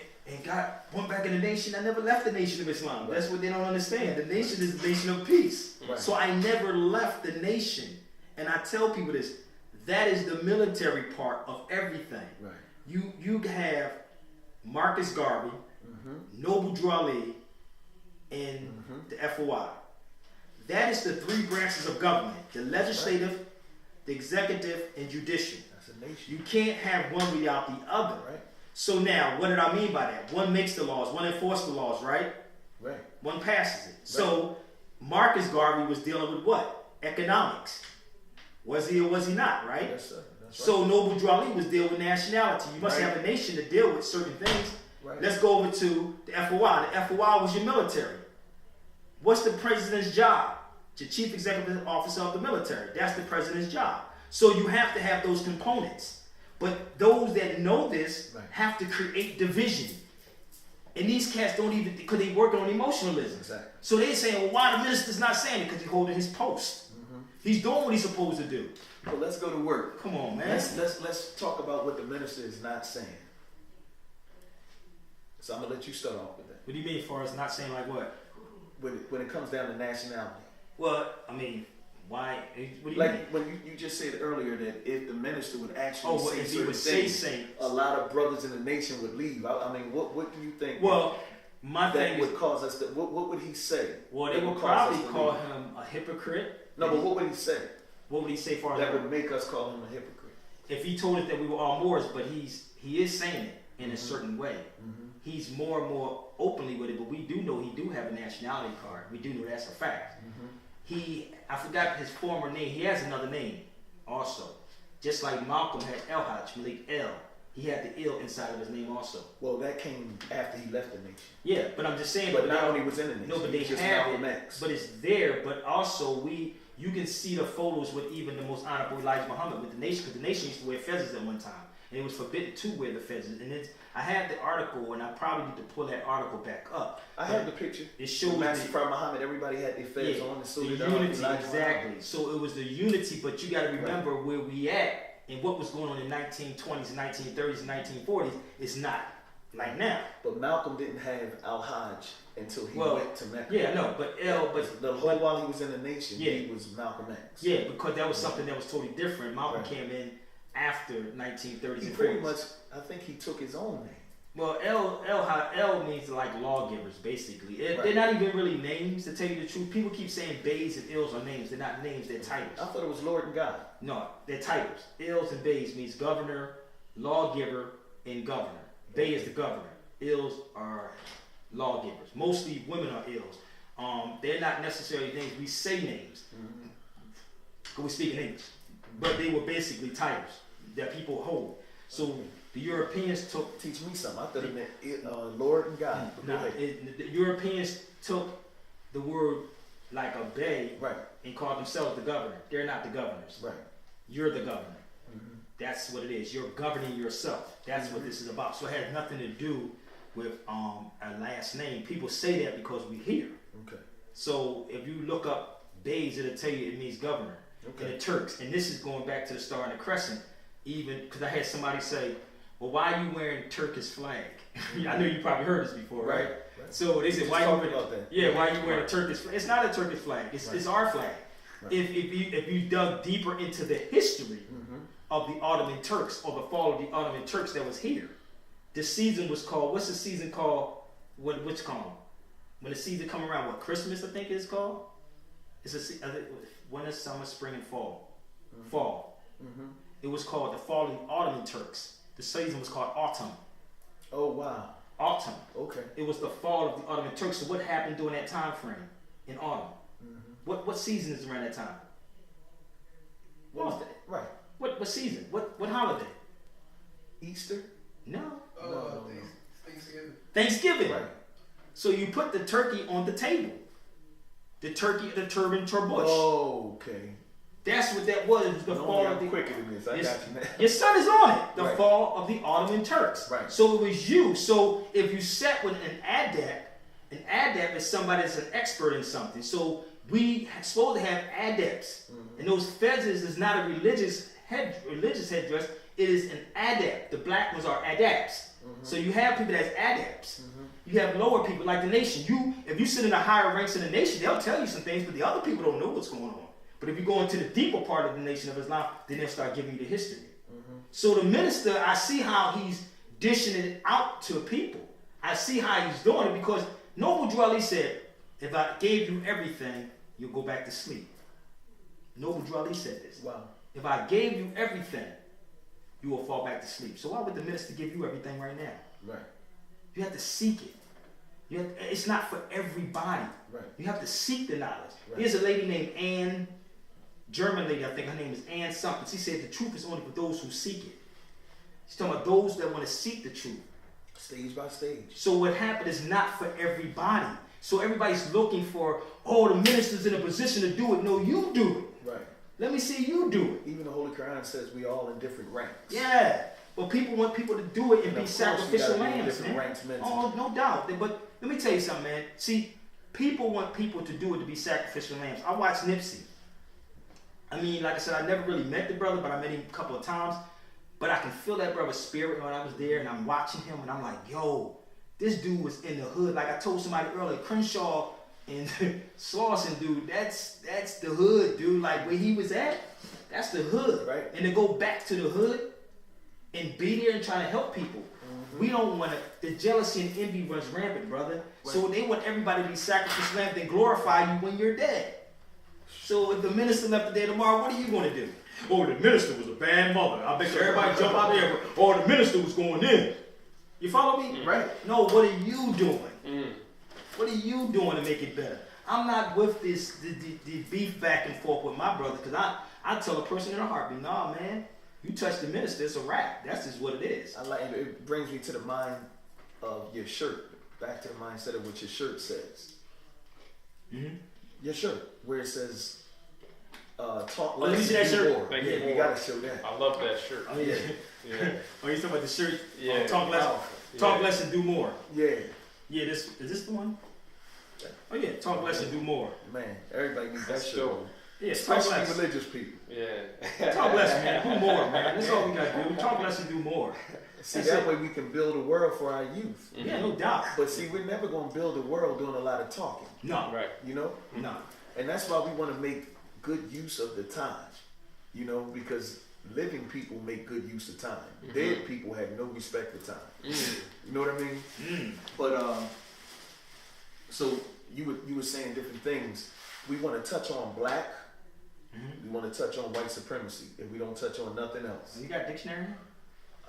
Speaker 1: went back in the nation? I never left the Nation of Islam. That's what they don't understand. The nation is the nation of peace. So I never left the nation. And I tell people this, that is the military part of everything. You have Marcus Garvey, Noble Drew Ali, and the FOI. That is the 3 branches of government: the legislative, the executive, and judicial.
Speaker 2: That's a nation.
Speaker 1: You can't have one without the other. So now, what did I mean by that? One makes the laws, one enforces the laws, right? One passes it. So Marcus Garvey was dealing with what? Economics. Was he or was he not, right?
Speaker 2: Yes, sir. That's
Speaker 1: so Noble Drew Ali was dealing with nationality. You must have a nation to deal with certain things. Let's go over to the FOI. The FOI was your military. What's the president's job? The chief executive officer of the military. That's the president's job. So you have to have those components. But those that know this have to create division. And these cats don't even, because they working on emotionalism. So they're saying, well, why the minister's not saying it? Because he's holding his post. He's doing what he's supposed to do.
Speaker 2: Well, let's go to work.
Speaker 1: Come on, man.
Speaker 2: Let's talk about what the minister is not saying. So I'm gonna let you start off with that.
Speaker 1: What do you mean, as far as not saying like what?
Speaker 2: When it comes down to nationality.
Speaker 1: Well, I mean, why? What do you
Speaker 2: like
Speaker 1: mean?
Speaker 2: when you just said earlier that if the minister would actually
Speaker 1: if he would say things,
Speaker 2: a lot of brothers in the nation would leave. I mean, what do you think?
Speaker 1: Well, my thing
Speaker 2: would cause us to. What would he say?
Speaker 1: Well, they would probably call him a hypocrite.
Speaker 2: No, but what would he say?
Speaker 1: What would he say for
Speaker 2: that would make us call him a hypocrite?
Speaker 1: If he told us that we were all Moors, but he is saying it in a certain way. He's more and more openly with it, but we do know he do have a nationality card. We do know that's a fact. I forgot his former name. He has another name also. Just like Malcolm had El Hajj, Malik El. He had the ill inside of his name also.
Speaker 2: Well, that came after he left the nation.
Speaker 1: Yeah, but I'm just saying.
Speaker 2: But not when he was in the nation.
Speaker 1: No, but they have it. But it's there. But also you can see the photos with even the most honorable Elijah Muhammad with the nation, because the nation used to wear feathers at one time, and it was forbidden to wear the feathers. And I had the article, and I probably need to pull that article back up.
Speaker 2: I have the picture.
Speaker 1: It shows
Speaker 2: Master Prophet Muhammad. Everybody had their feathers on, and so
Speaker 1: the
Speaker 2: did
Speaker 1: unity.
Speaker 2: Elijah
Speaker 1: Exactly.
Speaker 2: Muhammad.
Speaker 1: So it was the unity, but you got to remember where we at and what was going on in 1920s, 1930s, and 1940s. It's not like now.
Speaker 2: But Malcolm didn't have Al-Hajj until he went to Mecca.
Speaker 1: Yeah, no, but
Speaker 2: while he was in the nation, he was Malcolm X.
Speaker 1: Yeah, because that was something that was totally different. Malcolm came in after 1930s
Speaker 2: he
Speaker 1: and 40s.
Speaker 2: Pretty much, I think he took his own name.
Speaker 1: Well, El means like lawgivers, basically. They're not even really names, to tell you the truth. People keep saying Bays and Ills are names. They're not names, they're titles.
Speaker 2: I thought it was Lord and God.
Speaker 1: No, they're titles. Ills and Bays means governor, lawgiver, and governor. Bay is the governor. Ills are lawgivers. Mostly women are ills. They're not necessarily names. We say names. We speak in English. But they were basically titles that people hold. So the Europeans took...
Speaker 2: Teach me something. I thought it meant Lord and God.
Speaker 1: The Europeans took the word like a bay and called themselves the governor. They're not the governors.
Speaker 2: Right.
Speaker 1: You're the governor. That's what it is. You're governing yourself. That's what this is about. So it has nothing to do with a last name. People say that because we hear.
Speaker 2: Okay.
Speaker 1: So if you look up Bays, it'll tell you it means governor. Okay. And the Turks. And this is going back to the Star and the Crescent. Even because I had somebody say, well, why are you wearing Turkish flag? I know you probably heard this before, right? So they said, why are you wearing a Turkish flag? It's not a Turkish flag. It's our flag. Right. If you dug deeper into the history of the Ottoman Turks, or the fall of the Ottoman Turks that was here, the season was called, what's the season called? Which column? When the season come around, what, Christmas I think it's called? It's winter, summer, spring, and fall. Fall. It was called the fall of the Ottoman Turks. The season was called autumn.
Speaker 2: Oh, wow.
Speaker 1: Autumn.
Speaker 2: Okay.
Speaker 1: It was the fall of the Ottoman Turks. So what happened during that time frame in autumn? What season is around that time? What was that?
Speaker 2: Right.
Speaker 1: What season? What holiday?
Speaker 2: Easter?
Speaker 1: No.
Speaker 2: No.
Speaker 3: Thanksgiving.
Speaker 1: Thanksgiving.
Speaker 2: Right.
Speaker 1: So you put the turkey on the table. The turkey, the turban, turbush.
Speaker 2: Oh, okay.
Speaker 1: That's what that was. The fall of the.
Speaker 2: Quicker than this. I got you now.
Speaker 1: Your son is on it. The fall of the Ottoman Turks.
Speaker 2: Right.
Speaker 1: So it was you. So if you sat with an adept is somebody that's an expert in something. So we supposed to have adepts, and those feathers is not a religious headdress. It is an adept. The black ones are adepts. So you have people that's adepts. You have lower people like the nation. If you sit in the higher ranks in the nation, they'll tell you some things, but the other people don't know what's going on. But if you go into the deeper part of the nation of Islam, then they'll start giving you the history. So the minister, I see how he's dishing it out to people. I see how he's doing it because Noble Drew Ali said, if I gave you everything, you'll go back to sleep. Noble Drew Ali said this.
Speaker 2: Wow.
Speaker 1: If I gave you everything, you will fall back to sleep. So why would the minister give you everything right now?
Speaker 2: Right.
Speaker 1: You have to seek it. It's not for everybody.
Speaker 2: Right.
Speaker 1: You have to seek the knowledge.
Speaker 2: Right.
Speaker 1: Here's a lady named Anne, German lady, I think her name is Anne something. She said the truth is only for those who seek it. She's talking about those that want to seek the truth.
Speaker 2: Stage by stage.
Speaker 1: So what happened is not for everybody. So everybody's looking for, the minister's in a position to do it. No, you do it.
Speaker 2: Right.
Speaker 1: Let me see you do it.
Speaker 2: Even the Holy Quran says we all in different ranks.
Speaker 1: Yeah. But people want people to do it and be sacrificial lambs, man.
Speaker 2: Ranks
Speaker 1: Oh, no doubt. But let me tell you something, man. See, people want people to do it to be sacrificial lambs. I watch Nipsey. I mean, like I said, I never really met the brother, but I met him a couple of times. But I can feel that brother's spirit when I was there, and I'm watching him, and I'm like, yo, this dude was in the hood. Like I told somebody earlier, Crenshaw and Slauson, dude, that's the hood, dude. Like where he was at, that's the hood.
Speaker 2: Right.
Speaker 1: And to go back to the hood and be there and try to help people. We don't want to. The jealousy and envy runs rampant, brother. Right. So they want everybody to be sacrificial lambs. They glorify you when you're dead. So if the minister left the day tomorrow, what are you going to do? Oh, the minister was a bad mother. I bet you everybody jump out there. Oh, the minister was going in. You follow me?
Speaker 2: Right.
Speaker 1: No, what are you doing? What are you doing to make it better? I'm not with this the beef back and forth with my brother, because I tell a person in a heartbeat, nah, man, you touch the minister, it's a wrap. That's just what it is.
Speaker 2: I like it. It brings me to the mind of your shirt. Back to the mindset of what your shirt says. Your shirt, where it says, talk less,
Speaker 1: you see that shirt?
Speaker 2: more. Yeah, you gotta show that.
Speaker 3: I love that shirt.
Speaker 1: Oh, yeah.
Speaker 3: Yeah.
Speaker 1: Oh, you talking about the shirt?
Speaker 3: Yeah.
Speaker 1: Talk less and do more.
Speaker 2: Yeah.
Speaker 1: Yeah, is this the one? Oh yeah, talk less and do more.
Speaker 2: Man, everybody needs that shirt.
Speaker 3: dope.
Speaker 1: Yeah, talk
Speaker 2: Especially
Speaker 1: less.
Speaker 2: religious people.
Speaker 3: Yeah.
Speaker 1: Talk less, man. Do more, man. That's all we gotta do. Talk less and do more.
Speaker 2: See, that way we can build a world for our youth.
Speaker 1: Yeah, no doubt.
Speaker 2: But see, we're never gonna build a world doing a lot of talking.
Speaker 1: No.
Speaker 3: Right.
Speaker 2: You know?
Speaker 1: No.
Speaker 2: And that's why we want to make good use of the time. You know, because living people make good use of time. Dead people have no respect for time. You know what I mean? But so you were saying different things. We want to touch on black. We want to touch on white supremacy, and we don't touch on nothing else.
Speaker 1: You got a dictionary?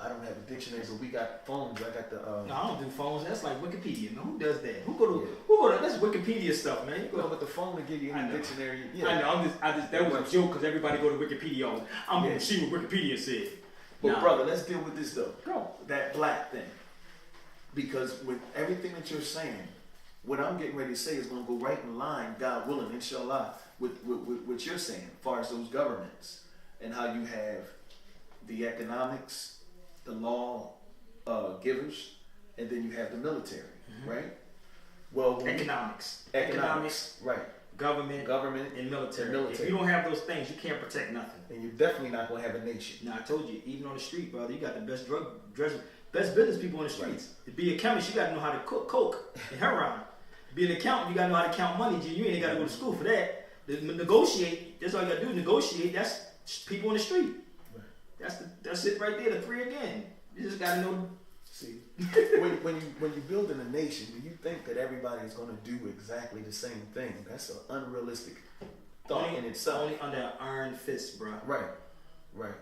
Speaker 2: I don't have a dictionary, but we got phones. I got the.
Speaker 1: No, I don't do phones. That's like Wikipedia. Man, who does that? Who go to? That's Wikipedia stuff, man. You go.
Speaker 2: No, but the phone to give you any dictionary. Yeah.
Speaker 1: I know. I just that was a joke because everybody go to Wikipedia. I'm gonna see what Wikipedia said.
Speaker 2: But brother, let's deal with this though.
Speaker 1: Go.
Speaker 2: That black thing, because with everything that you're saying, what I'm getting ready to say is going to go right in line, God willing, inshallah, with what you're saying, as far as those governments and how you have the economics, the law givers, and then you have the military, right? Well,
Speaker 1: Economics,
Speaker 2: right?
Speaker 1: government, and military. If you don't have those things, you can't protect nothing.
Speaker 2: And you're definitely not going to have a nation.
Speaker 1: Now I told you, even on the street, brother, you got the best best business people on the streets. To be a chemist, you got to know how to cook coke and heroin. To be an accountant, you got to know how to count money. You ain't got to go to school for that. Negotiate, that's all you got to do. Negotiate. That's people on the street. Right. That's it right there. The three again. You just got to know.
Speaker 2: See, when you building a nation, when you think that everybody is going to do exactly the same thing, that's an unrealistic thought in itself.
Speaker 1: Only under an iron fist, bro.
Speaker 2: Right.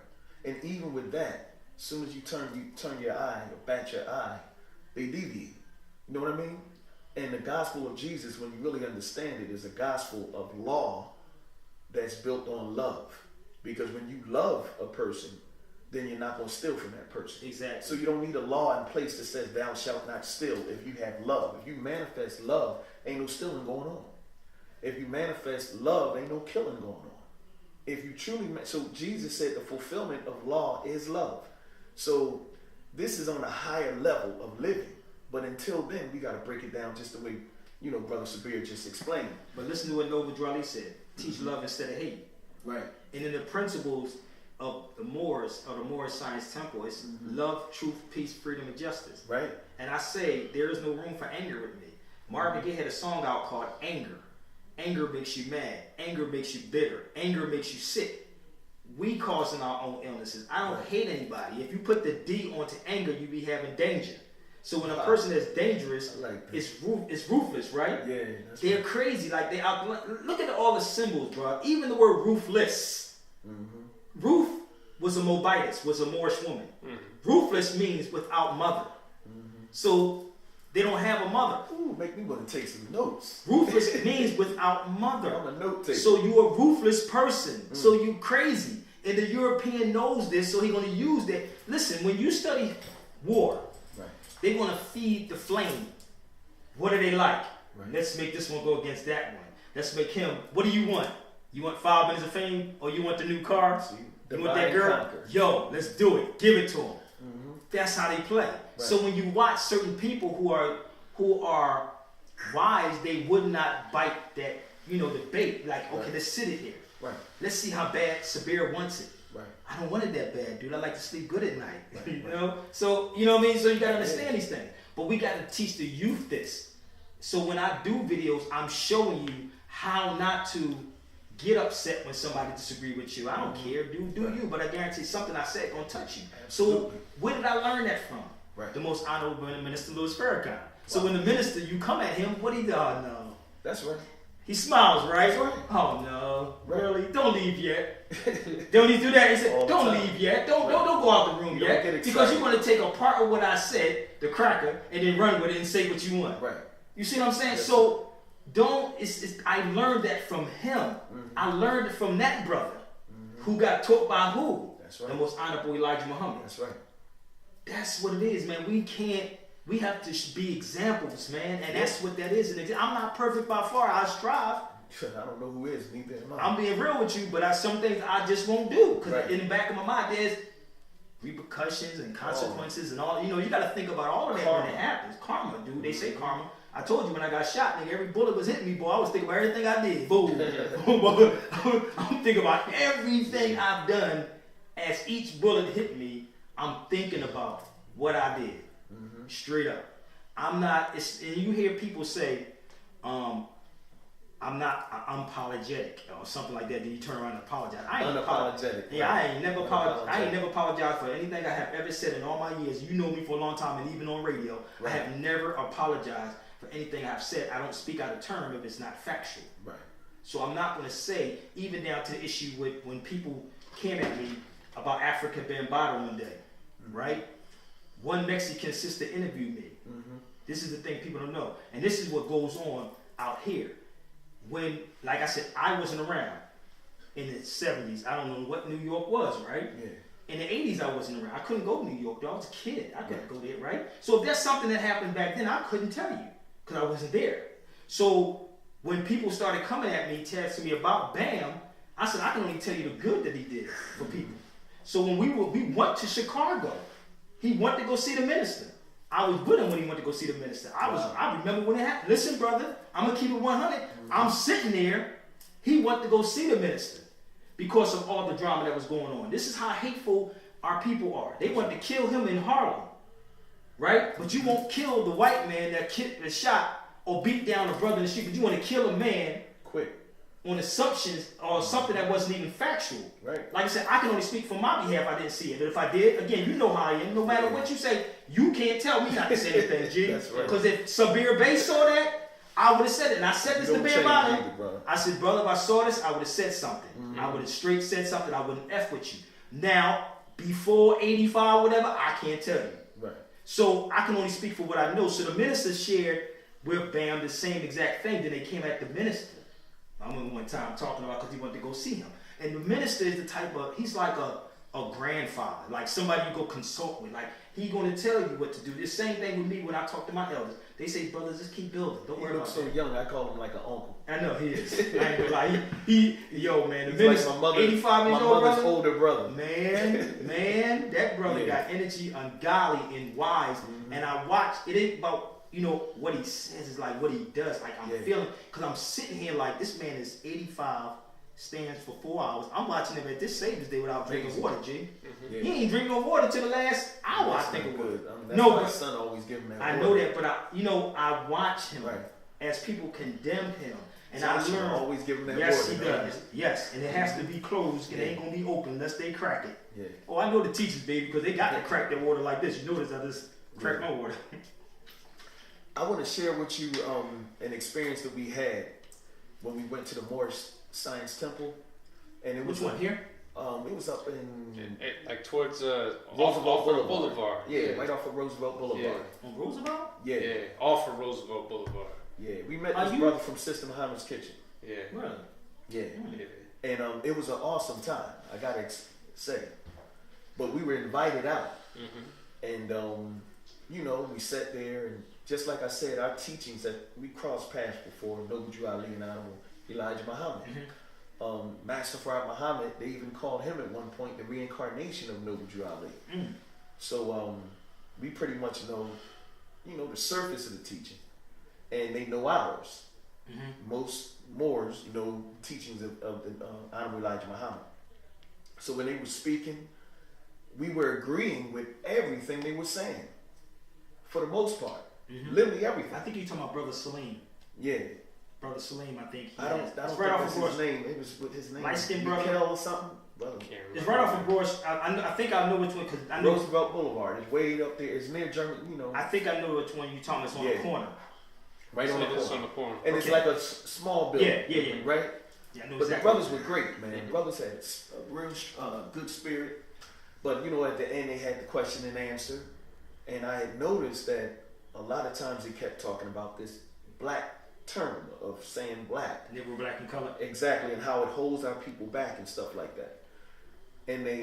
Speaker 2: And even with that, as soon as you turn your eye or bat your eye, they deviate. You know what I mean? And the gospel of Jesus, when you really understand it, is a gospel of law that's built on love. Because when you love a person, then you're not going to steal from that person.
Speaker 1: Exactly. So
Speaker 2: you don't need a law in place that says thou shalt not steal if you have love. If you manifest love, ain't no stealing going on. If you manifest love, ain't no killing going on. If you truly, so Jesus said the fulfillment of law is love. So this is on a higher level of living. But until then, we got to break it down just the way, Brother Sabir just explained.
Speaker 1: But listen to what Nova Drali said. Teach love instead of hate.
Speaker 2: Right.
Speaker 1: And in the principles of the Moors, or the Moor Science Temple, it's love, truth, peace, freedom, and justice.
Speaker 2: Right.
Speaker 1: And I say, there is no room for anger with me. Marvin Gaye had a song out called Anger. Anger makes you mad. Anger makes you bitter. Anger makes you sick. We causing our own illnesses. I don't hate anybody. If you put the D onto anger, you be having danger. So when a person is dangerous, it's ruthless, right?
Speaker 2: Yeah.
Speaker 1: They're crazy. Like look at all the symbols, bro. Even the word ruthless. Ruth was a Moabitess, was a Moorish woman. Ruthless means without mother. So they don't have a mother.
Speaker 2: Ooh, make me want to take some notes.
Speaker 1: Ruthless means without mother.
Speaker 2: I'm a note taker.
Speaker 1: So you're a ruthless person. So you crazy. And the European knows this, so he's going to use that. Listen, when you study war, they want to feed the flame. What do they like? Let's make this one go against that one. Let's make him. What do you want? You want 5 minutes of fame, or you want the new car? You want that girl? Conquer. Yo, let's do it. Give it to them. That's how they play. So when you watch certain people who are wise, they would not bite that the bait. Like, okay, let's sit it here.
Speaker 2: Right.
Speaker 1: Let's see how bad Sabir wants it.
Speaker 2: Right.
Speaker 1: I don't want it that bad, dude. I like to sleep good at night. Right, you know? So, you know what I mean? So you gotta understand these things. But we gotta teach the youth this. So when I do videos, I'm showing you how not to get upset when somebody disagree with you. I don't care, dude. Do you? But I guarantee something I said gonna touch you.
Speaker 2: Absolutely.
Speaker 1: So where did I learn that from?
Speaker 2: Right.
Speaker 1: The most honorable Minister Louis Farrakhan. So when the minister, you come at him, what he do? Oh no.
Speaker 2: That's right.
Speaker 1: He smiles, right?
Speaker 2: That's right.
Speaker 1: Oh no,
Speaker 2: Right.
Speaker 1: really? Don't leave yet. Don't he do that? He said,
Speaker 2: All the
Speaker 1: "Don't
Speaker 2: time.
Speaker 1: leave yet. Don't
Speaker 2: Right.
Speaker 1: go out the room
Speaker 2: You
Speaker 1: yet,
Speaker 2: don't get
Speaker 1: because
Speaker 2: excited.
Speaker 1: you're going to take a part of what I said, the cracker, and then run with it and say what you want."
Speaker 2: Right.
Speaker 1: You see what I'm saying?
Speaker 2: Yes.
Speaker 1: So don't. I learned that from him. I learned it from that brother who got taught by who?
Speaker 2: That's right.
Speaker 1: The most honorable Elijah Muhammad.
Speaker 2: That's right.
Speaker 1: That's what it is, man. We have to be examples, man, and that's what that is. And I'm not perfect by far. I strive.
Speaker 2: I don't know who is, neither am I.
Speaker 1: I'm being real with you, but some things I just won't do. Because
Speaker 2: Right.
Speaker 1: in the back of my mind, there's repercussions and consequences and all. You know, you got to think about all of that when it happens. Karma, dude. They say karma. I told you when I got shot, nigga, every bullet was hitting me, boy. I was thinking about everything I did. Boom. I'm thinking about everything I've done. As each bullet hit me, I'm thinking about what I did. Straight up. I'm not, and you hear people say, I'm not unapologetic or something like that. Then you turn around and apologize. I ain't
Speaker 2: Unapologetic.
Speaker 1: Yeah,
Speaker 2: right.
Speaker 1: I ain't never apologized for anything I have ever said in all my years. You know me for a long time, and even on radio,
Speaker 2: Right.
Speaker 1: I have never apologized for anything I've said. I don't speak out of term if it's not factual.
Speaker 2: Right.
Speaker 1: So I'm not going to say, even down to the issue with when people came at me about Africa Bambaataa one day, right? One Mexican sister interviewed me. This is the thing people don't know, and this is what goes on out here. When, like I said, I wasn't around in the 70s. I don't know what New York was, right?
Speaker 2: Yeah.
Speaker 1: In the 80s, I wasn't around. I couldn't go to New York, though. I was a kid. I couldn't go there, right? So if there's something that happened back then, I couldn't tell you because I wasn't there. So when people started coming at me, asking me about Bam, I said, I can only tell you the good that he did for people. So when we went to Chicago, he went to go see the minister. I was with him when he went to go see the minister. I remember when it happened. Listen, brother, I'm gonna keep it 100. I'm sitting there. He went to go see the minister because of all the drama that was going on. This is how hateful our people are. They want to kill him in Harlem, right? But you won't kill the white man that shot or beat down a brother in the street. But you want to kill a man
Speaker 2: Quick.
Speaker 1: on assumptions or something that wasn't even factual.
Speaker 2: Right.
Speaker 1: Like I said, I can only speak for my behalf. I didn't see it. But if I did, again, you know how I am. No matter what you say, you can't tell me not to say anything, G.
Speaker 2: That's right.
Speaker 1: Because if Sabir Bey saw that, I would have said it. And I said this to
Speaker 2: Don't
Speaker 1: Bear
Speaker 2: change
Speaker 1: Bottom.
Speaker 2: either, brother.
Speaker 1: I said, brother, if I saw this, I would have said something. I would have straight said something. I wouldn't F with you. Now, before 85, whatever, I can't tell you.
Speaker 2: Right.
Speaker 1: So I can only speak for what I know. So the minister shared with Bam the same exact thing. Then they came at the minister. I remember one time talking about because he wanted to go see him. And the minister is the type of, he's like a grandfather, like somebody you go consult with. Like, he going to tell you what to do. The same thing with me when I talk to my elders. They say, brothers, just keep building. Don't
Speaker 2: He
Speaker 1: worry about
Speaker 2: looks so
Speaker 1: that.
Speaker 2: young, I call him like an uncle.
Speaker 1: I know he is. I ain't gonna lie. Yo, man, the
Speaker 2: He's
Speaker 1: minister,
Speaker 2: like my mother,
Speaker 1: 85 years
Speaker 2: my
Speaker 1: old,
Speaker 2: mother's
Speaker 1: brother.
Speaker 2: older brother.
Speaker 1: Man, that brother
Speaker 2: Yeah.
Speaker 1: got energy, ungodly and wise. And I watch, it ain't about, you know, what he says, is like what he does. Like, I'm feeling, because I'm sitting here like, this man is 85, stands for 4 hours. I'm watching him at this Savior's Day without drinking water, G.
Speaker 2: Yeah.
Speaker 1: He ain't drinking no water till the last hour,
Speaker 2: That's
Speaker 1: I think
Speaker 2: not
Speaker 1: it was.
Speaker 2: good. I mean, that's
Speaker 1: No,
Speaker 2: why
Speaker 1: but
Speaker 2: his son always give him that
Speaker 1: I
Speaker 2: water.
Speaker 1: know that, but I watch him
Speaker 2: Right.
Speaker 1: as people condemn him. And
Speaker 2: So
Speaker 1: I
Speaker 2: should
Speaker 1: learn.
Speaker 2: always give him that
Speaker 1: Yes,
Speaker 2: water.
Speaker 1: he does. Yes, and it has to be closed. It ain't gonna be open unless they crack it.
Speaker 2: Yeah.
Speaker 1: Oh, I know the teachers, baby, because they got to crack their water like this. You notice I just crack my water.
Speaker 2: I want to share with you an experience that we had when we went to the Moor Science Temple, and it was
Speaker 1: Which one here?
Speaker 2: It was up in
Speaker 3: Like towards
Speaker 2: Roosevelt
Speaker 3: off of Boulevard.
Speaker 2: Yeah, right off of Roosevelt Boulevard.
Speaker 1: On Roosevelt?
Speaker 2: Yeah,
Speaker 3: Yeah, off of Roosevelt Boulevard.
Speaker 2: yeah. We met
Speaker 1: Are
Speaker 2: this
Speaker 1: you-
Speaker 2: brother from Sister Muhammad's Kitchen.
Speaker 3: Yeah.
Speaker 1: Really?
Speaker 2: Yeah,
Speaker 3: Yeah.
Speaker 2: and it was an awesome time. I gotta say, but we were invited out, and you know, we sat there, and just like I said, our teachings that we crossed paths before, Noble Drew Ali and Elijah Muhammad. Master Farad Muhammad, they even called him at one point the reincarnation of Noble Drew Ali. So we pretty much know, you know, the surface of the teaching, and they know ours. Most Moors know teachings of the Honorable Elijah Muhammad. So when they were speaking, we were agreeing with everything they were saying, for the most part. Literally everything.
Speaker 1: I think you're talking about Brother Salim.
Speaker 2: Yeah.
Speaker 1: Brother Salim, I think.
Speaker 2: I don't
Speaker 1: it's
Speaker 2: think
Speaker 1: right off
Speaker 2: that's
Speaker 1: of Broad.
Speaker 2: his name. It was with his name.
Speaker 1: Light-skinned brother.
Speaker 2: Mikel or something? Brother.
Speaker 1: It's right off of Broad. I think I know which one because I know.
Speaker 2: Roosevelt Boulevard. It's way up there. It's near German, you know.
Speaker 1: I think I know which one you're talking about. It's on the corner.
Speaker 2: Right on the
Speaker 3: It's
Speaker 2: corner.
Speaker 3: on the corner.
Speaker 2: And it's like a small building.
Speaker 1: Yeah.
Speaker 2: Right?
Speaker 1: Yeah, I know
Speaker 2: But
Speaker 1: exactly.
Speaker 2: the brothers were great, man. The brothers had a real good spirit. But, you know, at the end, they had the question and answer. And I had noticed that a lot of times they kept talking about this black term of saying black.
Speaker 1: And they were black in color.
Speaker 2: Exactly, and how it holds our people back and stuff like that. And they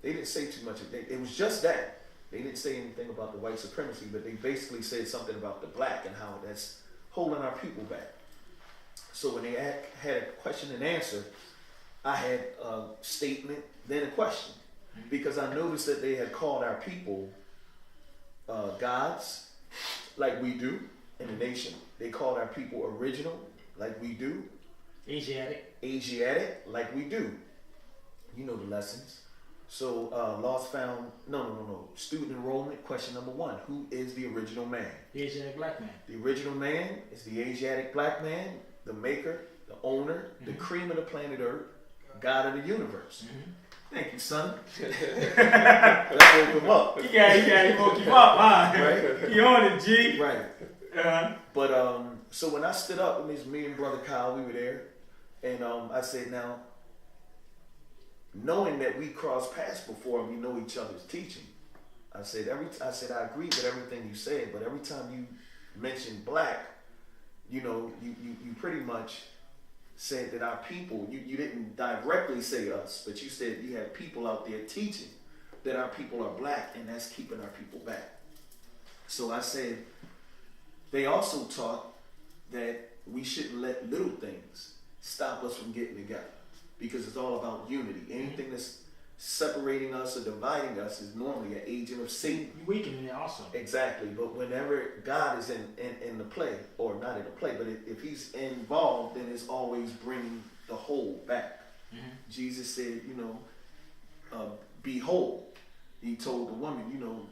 Speaker 2: didn't say too much. It was just that. They didn't say anything about the white supremacy, but they basically said something about the black and how that's holding our people back. So when they had a question and answer, I had a statement, then a question. Because I noticed that they had called our people gods, like we do in the nation. They called our people original, like we do. Asiatic, like we do. You know the lessons. So lost found, no. Student enrollment, question number 1. Who is the original man?
Speaker 1: The Asiatic black man.
Speaker 2: The original man is the Asiatic black man, the maker, the owner, the cream of the planet Earth, God of the universe. Thank you, son. That woke him up.
Speaker 1: He woke you up, huh?
Speaker 2: Right.
Speaker 1: You on it, G.
Speaker 2: Right. But so when I stood up, it was me and Brother Kyle, we were there, and I said, now, knowing that we crossed paths before and we know each other's teaching, I said I agree with everything you said, but every time you mention black, you know, you pretty much said that our people, you didn't directly say us, but you said you had people out there teaching that our people are black, and that's keeping our people back. So I said, they also taught that we shouldn't let little things stop us from getting together, because it's all about unity. Anything that's separating us or dividing us is normally an agent of Satan.
Speaker 1: You weakening it also.
Speaker 2: Exactly, but whenever God is in the play, or not in the play, but if he's involved, then it's always bringing the whole back. Jesus said, you know, be whole. He told the woman, you know,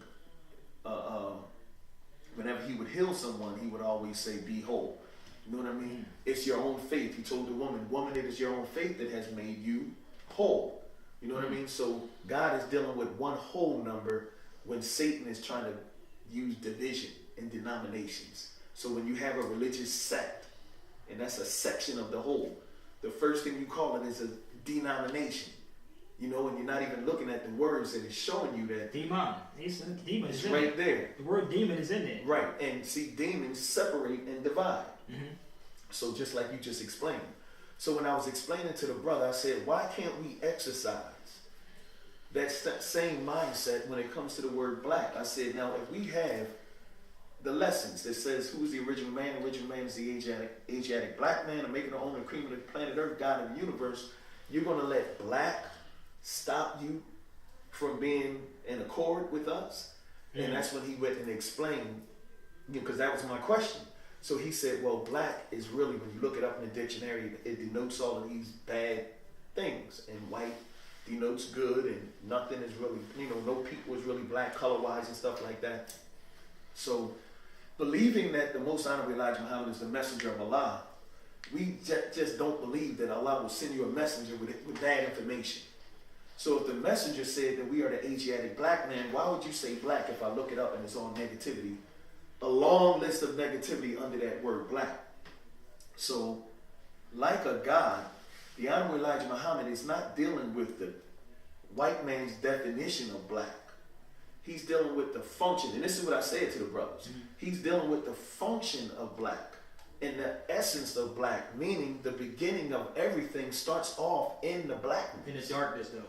Speaker 2: whenever he would heal someone, he would always say, be whole. You know what I mean? It's your own faith. He told the woman, it is your own faith that has made you whole. You know what I mean? So God is dealing with one whole number when Satan is trying to use division in denominations. So when you have a religious sect, and that's a section of the whole, the first thing you call it is a denomination. You know, and you're not even looking at the words, and it's showing you that
Speaker 1: demon. Demon is
Speaker 2: right there.
Speaker 1: The word demon is in there.
Speaker 2: Right, and see, demons separate and divide. So just like you just explained. So when I was explaining to the brother, I said, why can't we exercise that same mindset when it comes to the word black? I said, now if we have the lessons that says who's the original man? The original man is the Asiatic black man, the maker, the owner, the cream of the planet Earth, God of the universe. You're going to let black stop you from being in accord with us? And that's when he went and explained, because that was my question. So he said, well, black is really, when you look it up in the dictionary, it denotes all of these bad things, and white denotes good, and nothing is really, you know, no people is really black color-wise and stuff like that. So believing that the Most Honorable Elijah Muhammad is the messenger of Allah, we just don't believe that Allah will send you a messenger with bad information. So if the messenger said that we are the Asiatic black man, why would you say black if I look it up and it's all negativity? A long list of negativity under that word black. So, like a God, the Honorable Elijah Muhammad is not dealing with the white man's definition of black. He's dealing with the function, and this is what I said to the brothers. He's dealing with the function of black and the essence of black, meaning the beginning of everything starts off in the blackness.
Speaker 1: In the darkness, though.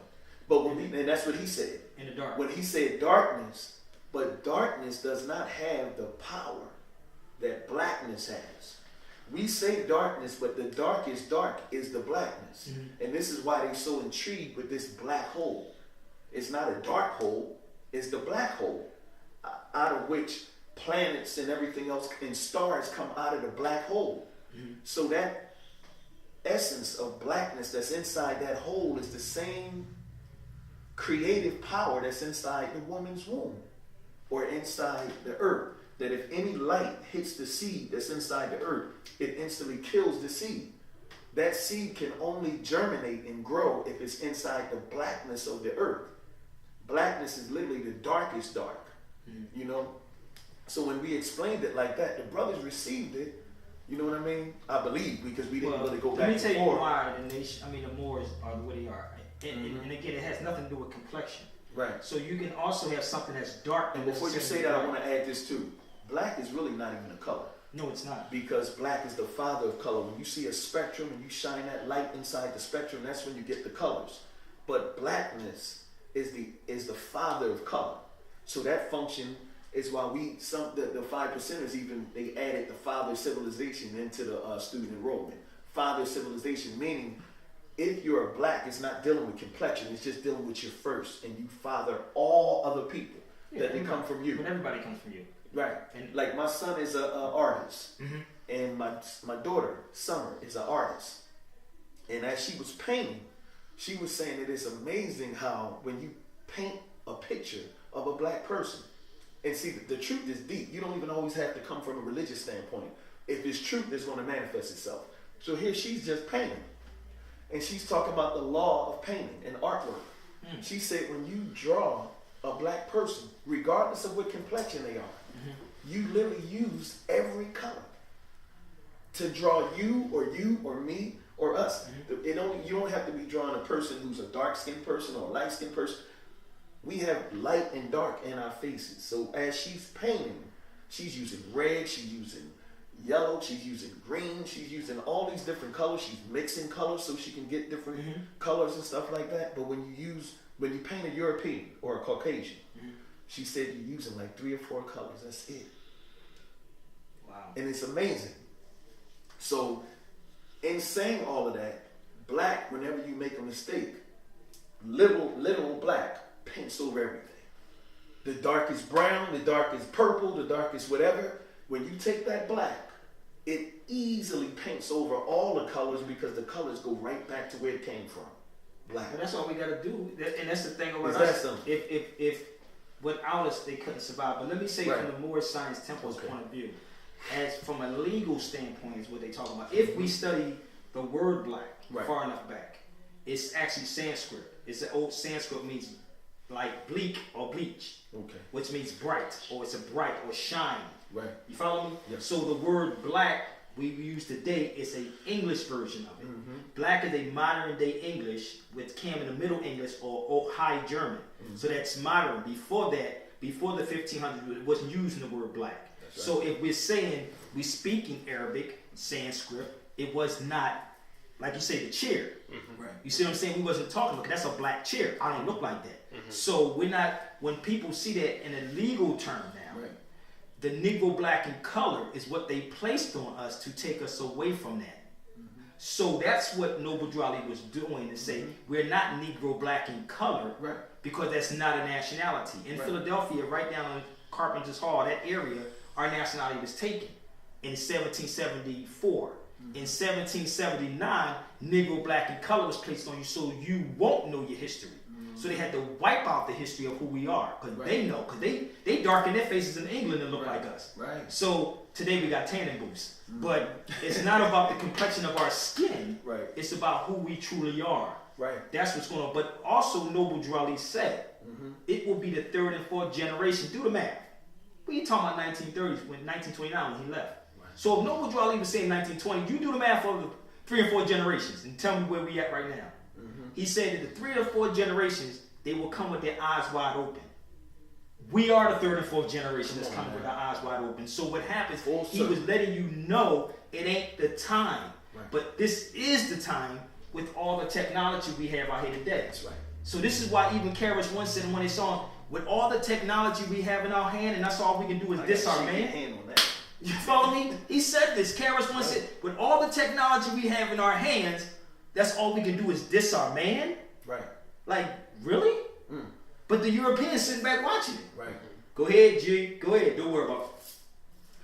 Speaker 2: But and that's what he said.
Speaker 1: In the dark.
Speaker 2: When he said darkness, but darkness does not have the power that blackness has. We say darkness, but the darkest dark is the blackness. And this is why they're so intrigued with this black hole. It's not a dark hole, it's the black hole, out of which planets and everything else and stars come out of the black hole. So that essence of blackness that's inside that hole is the same creative power that's inside the woman's womb or inside the earth. That if any light hits the seed that's inside the earth, it instantly kills the seed. That seed can only germinate and grow if it's inside the blackness of the earth. Blackness is literally the darkest dark, you know? So when we explained it like that, the brothers received it, you know what I mean? I believe, because we didn't really go back and forth.
Speaker 1: Let me tell you why the Moors are the way they are. And again, it has nothing to do with complexion.
Speaker 2: Right.
Speaker 1: So you can also have something that's dark.
Speaker 2: And before you say that, I want to add this too. Black is really not even a color.
Speaker 1: No, it's not.
Speaker 2: Because black is the father of color. When you see a spectrum and you shine that light inside the spectrum, that's when you get the colors. But blackness is the father of color. So that function is why the 5%ers even, they added the father civilization into the student enrollment. Father civilization, meaning if you're a black, it's not dealing with complexion, it's just dealing with your first, and you father all other people that they come from you.
Speaker 1: But everybody comes from you.
Speaker 2: Right. And like my son is a artist, and my daughter, Summer, is an artist. And as she was painting, she was saying that it's amazing how when you paint a picture of a black person, and see, the truth is deep. You don't even always have to come from a religious standpoint. If it's truth, it's going to manifest itself. So here she's just painting. And she's talking about the law of painting and artwork. She said when you draw a black person, regardless of what complexion they are, you literally use every color to draw you or me or us. You don't have to be drawing a person who's a dark-skinned person or a light-skinned person. We have light and dark in our faces. So as she's painting, she's using red, she's using yellow, she's using green, she's using all these different colors. She's mixing colors so she can get different colors and stuff like that. But when you paint a European or a Caucasian, she said you're using like 3 or 4 colors. That's it.
Speaker 1: Wow.
Speaker 2: And it's amazing. So in saying all of that, black, whenever you make a mistake, literal black paints over everything. The darkest brown, the darkest purple, the darkest whatever. When you take that black, it easily paints over all the colors because the colors go right back to where it came from. Black.
Speaker 1: But that's all we gotta do, and that's the thing about
Speaker 2: us.
Speaker 1: If without us they couldn't survive. But let me say from the Moor Science Temple's point of view, as from a legal standpoint is what they talk about. If we study the word black far enough back, it's actually Sanskrit. It's an old Sanskrit, means like bleak or bleach, which means bright, or it's a bright or shine.
Speaker 2: Right.
Speaker 1: You follow me?
Speaker 2: Yes.
Speaker 1: So the word black we use today is an English version of it. Black is a modern day English, which came in the Middle English or High German. So that's modern. Before that, before the 1500s, it wasn't using the word black. Right. So if we're saying we speaking Arabic, Sanskrit, it was not, like you say, the chair. Right. You see what I'm saying? We wasn't talking about, that's a black chair. I don't look like that. So we're not, when people see that in a legal term now, the Negro black in color is what they placed on us to take us away from that. So that's what Noble Drew Ali was doing, to say we're not Negro black in color because that's not a nationality. In Philadelphia, right down on Carpenter's Hall, that area, our nationality was taken in 1774. In 1779, Negro black in color was placed on you so you won't know your history. So they had to wipe out the history of who we are, because they know, because they darken their faces in England and look like us. Right. So today we got tanning booths, but it's not about the complexion of our skin. Right. It's about who we truly are. Right. That's what's going on. But also Noble Drew Ali said it will be the 3rd and 4th generation. Do the math. We talking about 1930s, when 1929 when he left. Right. So if Noble Drew Ali was saying 1920, you do the math for the 3 and 4 generations and tell me where we at right now. He said that the 3 or 4 generations, they will come with their eyes wide open. We are the 3rd and 4th generation that's coming with our eyes wide open. So what happens, he was letting you know it ain't the time. But this is the time with all the technology we have out here today. That's right. So this is why even Karis One said in one of his songs, with all the technology we have in our hand, and that's all we can do is diss our man. You follow me? He said this. Karis One said, with all the technology we have in our hands, that's all we can do is diss our man? Right. Like, really? But the Europeans sitting back watching it. Right. Go ahead, G. Go ahead. Don't worry about it.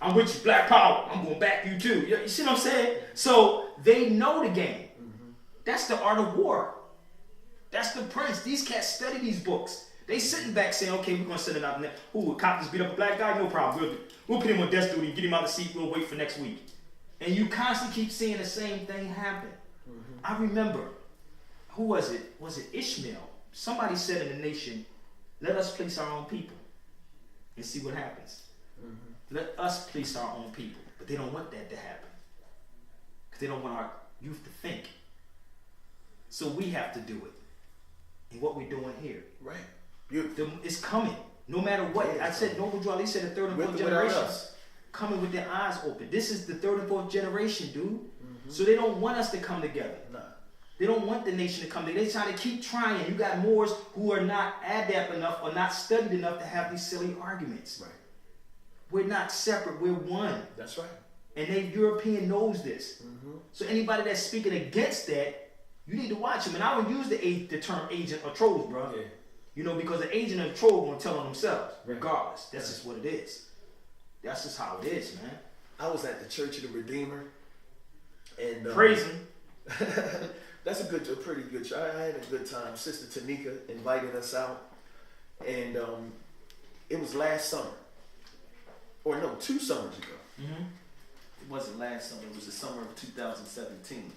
Speaker 1: I'm with you, Black Power. I'm gonna back you too. You see what I'm saying? So they know the game. That's the art of war. That's the prince. These cats study these books. They sitting back saying, okay, we're gonna send it out there. Who, a cop just beat up a black guy? No problem. We'll put him on death duty and get him out of the seat. We'll wait for next week. And you constantly keep seeing the same thing happen. I remember, who was it? Was it Ishmael? Somebody said in the nation, let us place our own people and see what happens. Let us place our own people. But they don't want that to happen. Because they don't want our youth to think. So we have to do it. And what we're doing here.
Speaker 2: Right. Beautiful.
Speaker 1: It's coming. No matter what. I said Noble Drew Ali said the third and fourth generation. Coming with their eyes open. This is the third and fourth generation, dude. So they don't want us to come together.
Speaker 2: Nah.
Speaker 1: They don't want the nation to come together. They try to keep trying. You got Moors who are not adept enough or not studied enough to have these silly arguments.
Speaker 2: Right.
Speaker 1: We're not separate. We're one.
Speaker 2: That's right.
Speaker 1: And the European knows this. So anybody that's speaking against that, you need to watch them. And I don't use the term agent or trolls, bro.
Speaker 2: Yeah.
Speaker 1: You know, because the agent and the troll going to tell on themselves, regardless. That's just what it is. That's just how it is, man.
Speaker 2: I was at the Church of the Redeemer. And
Speaker 1: praise him.
Speaker 2: That's a pretty good show. I had a good time. Sister Tanika invited us out. And it was last summer. Or no, 2 summers ago. It wasn't last summer. It was the summer of 2017.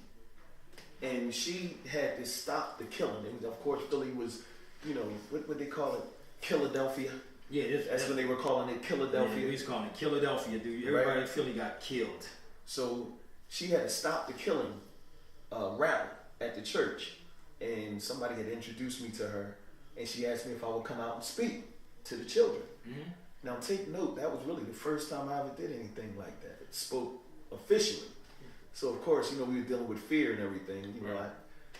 Speaker 2: And she had to stop the killing. And of course, Philly was, you know, what they call it? Philadelphia.
Speaker 1: Yeah,
Speaker 2: that's when they were calling it Philadelphia.
Speaker 1: Yeah, we was calling it Philadelphia, dude. Everybody in Philly got killed.
Speaker 2: So she had to stop the killing rally at the church. And somebody had introduced me to her. And she asked me if I would come out and speak to the children. Now take note, that was really the first time I ever did anything like that. It spoke officially. So of course, you know, we were dealing with fear and everything. You know,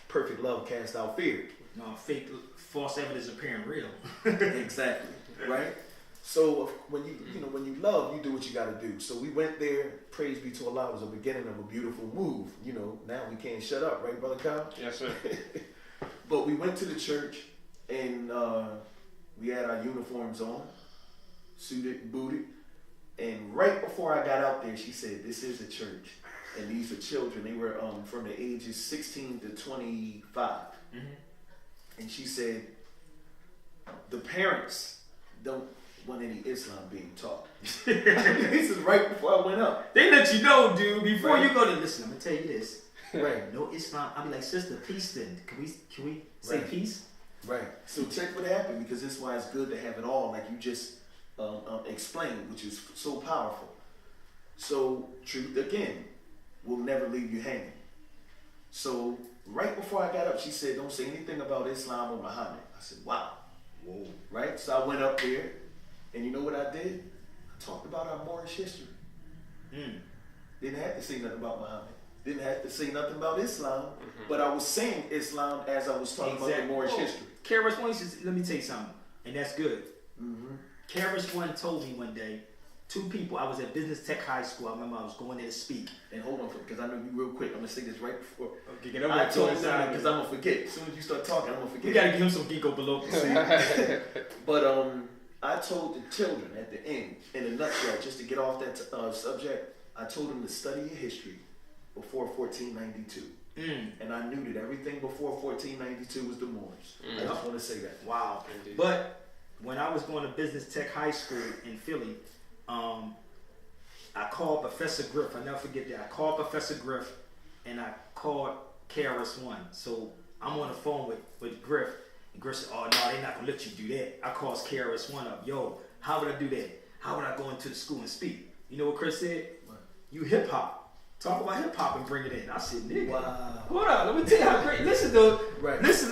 Speaker 2: perfect love cast out fear.
Speaker 1: No, false evidence appearing real.
Speaker 2: Exactly, right? So when you love, you do what you got to do. So we went there. Praise be to Allah. It was the beginning of a beautiful move. You know, now we can't shut up, right, Brother Kyle?
Speaker 3: Yes, sir.
Speaker 2: But we went to the church and we had our uniforms on, suited, booted. And right before I got out there, she said, "This is a church, and these are children. They were from the ages 16 to 25." And she said, "The parents don't want any Islam being taught." This is right before I went up.
Speaker 1: They let you know, dude, before you go to listen. I'm gonna tell you this.
Speaker 2: Right.
Speaker 1: No Islam. I'll be like, sister, peace. Then can we say peace?
Speaker 2: Right. So check what happened, because this is why it's good to have it all, like you just explained, which is so powerful. So truth again will never leave you hanging. So right before I got up, she said, "Don't say anything about Islam or Muhammad." I said, "Wow." Whoa. Right? So I went up there, and you know what I did? I talked about our Moorish history. Didn't have to say nothing about Muhammad. Didn't have to say nothing about Islam, but I was saying Islam as I was talking about the Moorish history.
Speaker 1: KRS-One says, let me tell you something, and that's good. KRS-One told me one day, 2 people, I was at Business Tech High School. I remember I was going there to speak. And hold on, because I know you real quick. I'm going to say this right before. Okay, get over
Speaker 2: I told him because I'm going to forget. As soon as you start talking, I'm going to forget.
Speaker 1: We got to give him some ginkgo biloba.
Speaker 2: But I told the children at the end, in a nutshell, just to get off that subject, I told them to study your history before 1492. And I knew that everything before 1492 was the Moors. I just want to say that.
Speaker 1: Wow. Indeed. But when I was going to Business Tech High School in Philly, I called Professor Griff. I never forget that. I called Professor Griff and I called KRS-One. So I'm on the phone with Griff. And Griff said, "Oh, no, they're not going to let you do that." I called KRS-One up. "Yo, how would I do that? How would I go into the school and speak?" You know what Chris said? What? "You hip hop. Talk about hip hop and bring it in." I said, "Nigga, wow. Hold on, let me tell you how great." Listen, though. Right. Listen,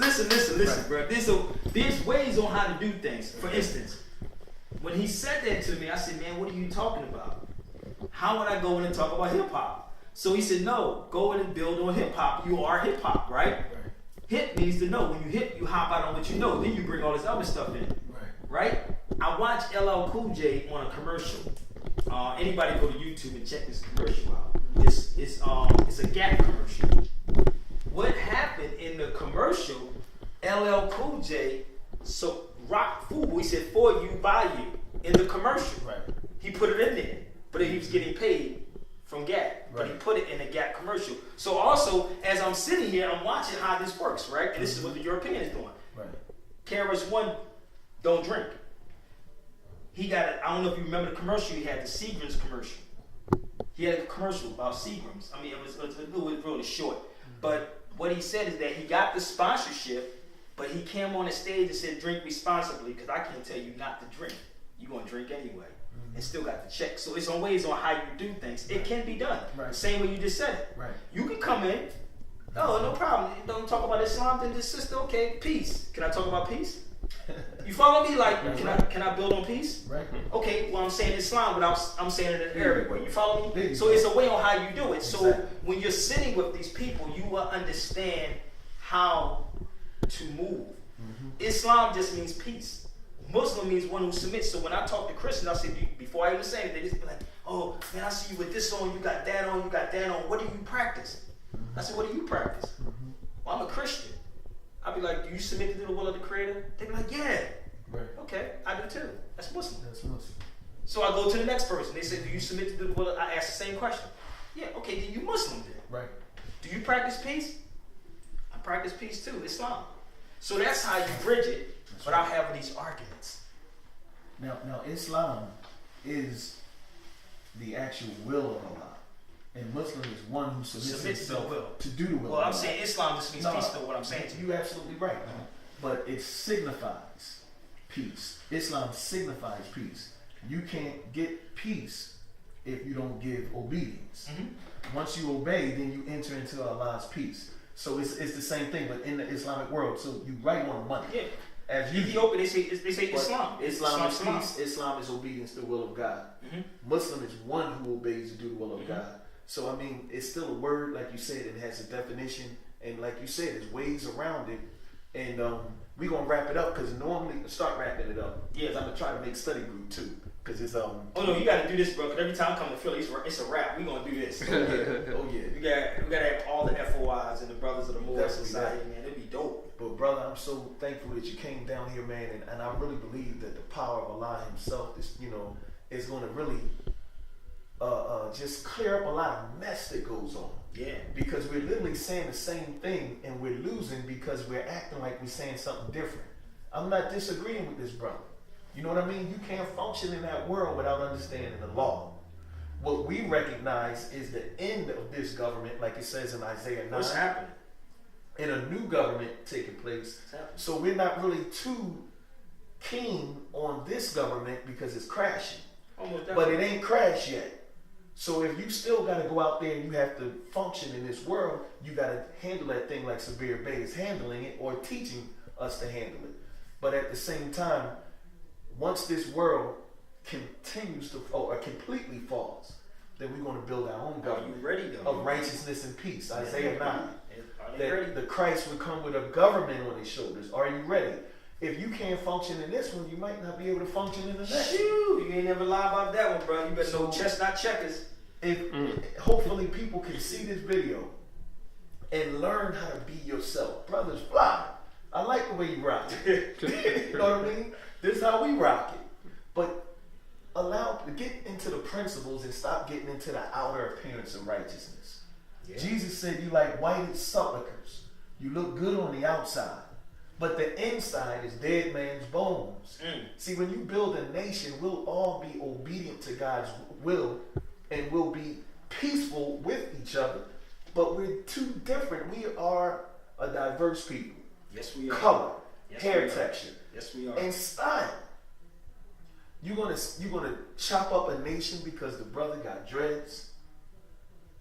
Speaker 1: bro. There's ways on how to do things. For instance, when he said that to me, I said, "Man, what are you talking about? How would I go in and talk about hip hop?" So he said, "No, go in and build on hip hop. You are hip hop, right? Hip means to know. When you hip, you hop out on what you know. Then you bring all this other stuff in, right? I watched LL Cool J on a commercial. Anybody go to YouTube and check this commercial out. It's a Gap commercial. What happened in the commercial? LL Cool J, so Rock Fubu, he said, "For you, by you." in the commercial.
Speaker 2: Right.
Speaker 1: He put it in there, but he was getting paid from Gap. But he
Speaker 2: Right.
Speaker 1: put it in the Gap commercial. So also, as I'm sitting here, I'm watching how this works, right? And this is what the European is doing.
Speaker 2: Right.
Speaker 1: KRS-One don't drink. He got it. I don't know if you remember the commercial he had, the Seagram's commercial. He had a commercial about Seagram's. I mean, it was really short. But what he said is that he got the sponsorship, but he came on the stage and said, drink responsibly, because I can't tell you not to drink. You're going to drink anyway. And still got the check. So it's on ways on how you do things. It can be done.
Speaker 2: Right.
Speaker 1: The same way you just said it.
Speaker 2: Right.
Speaker 1: You can come in. Oh, no problem. Don't talk about Islam, then this sister. Okay, peace. Can I talk about peace? You follow me? Like, can I build on peace?
Speaker 2: Right.
Speaker 1: Okay, well I'm saying Islam, but I'm saying it in an Arabic way. You follow me?
Speaker 2: There you
Speaker 1: So
Speaker 2: go.
Speaker 1: it's a way on how you do it. So
Speaker 2: Exactly.
Speaker 1: when you're sitting with these people, you will understand how to move. Islam just means peace. Muslim means one who submits. So when I talk to Christians, I say, before I even say it, they just be like, oh man, I see you with this on, you got that on, you got that on. What do you practice? I said, what do you practice? Well, I'm a Christian. I'd be like, do you submit to the will of the Creator? They'd be like, yeah.
Speaker 2: Right.
Speaker 1: Okay, I do too. That's Muslim.
Speaker 2: That's Muslim.
Speaker 1: So I go to the next person. They say, do you submit to the will? I ask the same question. Yeah, okay, then you Muslim then.
Speaker 2: Right.
Speaker 1: Do you practice peace? I practice peace too, Islam. So that's how you bridge it without having these arguments.
Speaker 2: Now, Islam is the actual will of Allah, and Muslim is one who submits
Speaker 1: Submits to the
Speaker 2: himself
Speaker 1: will.
Speaker 2: to do the will.
Speaker 1: Well,
Speaker 2: of
Speaker 1: I'm
Speaker 2: Allah.
Speaker 1: saying Islam just means
Speaker 2: No,
Speaker 1: peace, though, what I'm saying to you.
Speaker 2: You're absolutely right, but it signifies peace. Islam signifies peace. You can't get peace if you don't give obedience. Once you obey, then you enter into Allah's peace. So it's the same thing, but in the Islamic world. So you right on the money.
Speaker 1: Yeah.
Speaker 2: As you
Speaker 1: Ethiopia, they say
Speaker 2: But
Speaker 1: Islam.
Speaker 2: Islam is peace. Islam is obedience to the will of God. Muslim is one who obeys to do the will of God. So I mean, it's still a word, like you said, it has a definition, and like you said, there's ways around it. And we're gonna wrap it up because normally start wrapping it up.
Speaker 1: Yeah.
Speaker 2: I'm gonna try to make study group too, because it's
Speaker 1: Oh no, you gotta do this, bro. Because every time I come to Philly, it's a wrap. We gonna do this.
Speaker 2: oh yeah.
Speaker 1: We gotta have all the FOIs and the Brothers of the Moor
Speaker 2: Definitely
Speaker 1: Society, man. It'd be dope.
Speaker 2: But brother, I'm so thankful that you came down here, man, and I really believe that the power of Allah Himself is, is going to really just clear up a lot of mess that goes on.
Speaker 1: Yeah.
Speaker 2: Because we're literally saying the same thing, and we're losing because we're acting like we're saying something different. I'm not disagreeing with this brother. You know what I mean? You can't function in that world without understanding the law. What we recognize is the end of this government, like it says in Isaiah 9.
Speaker 1: What's happening?
Speaker 2: And a new government taking place. So we're not really too keen on this government because it's crashing. But it ain't crashed yet. So if you still got to go out there and you have to function in this world, you got to handle that thing like Sabir Bey is handling it or teaching us to handle it. But at the same time, once this world continues to fall or completely falls, then we're going to build our own government
Speaker 1: Are you ready, though?
Speaker 2: of righteousness and peace. Isaiah 9.
Speaker 1: Are they ready?
Speaker 2: That the Christ would come with a government on his shoulders. Are you ready? If you can't function in this one, you might not be able to function in the next.
Speaker 1: Shoot, you ain't never lie about that one, bro. You better know
Speaker 2: So-
Speaker 1: chess, not checkers.
Speaker 2: If hopefully people can see this video and learn how to be yourself. Brothers, fly. I like the way you rock it. You know what I mean? This is how we rock it. But get into the principles and stop getting into the outer appearance of righteousness.
Speaker 1: Yeah.
Speaker 2: Jesus said you like whited sepulchres. You look good on the outside, but the inside is dead man's bones. See, when you build a nation, we'll all be obedient to God's will and we'll be peaceful with each other, but we're too different. We are a diverse people.
Speaker 1: Yes, we are.
Speaker 2: Color,
Speaker 1: Yes,
Speaker 2: hair
Speaker 1: we are.
Speaker 2: texture,
Speaker 1: Yes, we are.
Speaker 2: and style. You're gonna chop up a nation because the brother got dreads,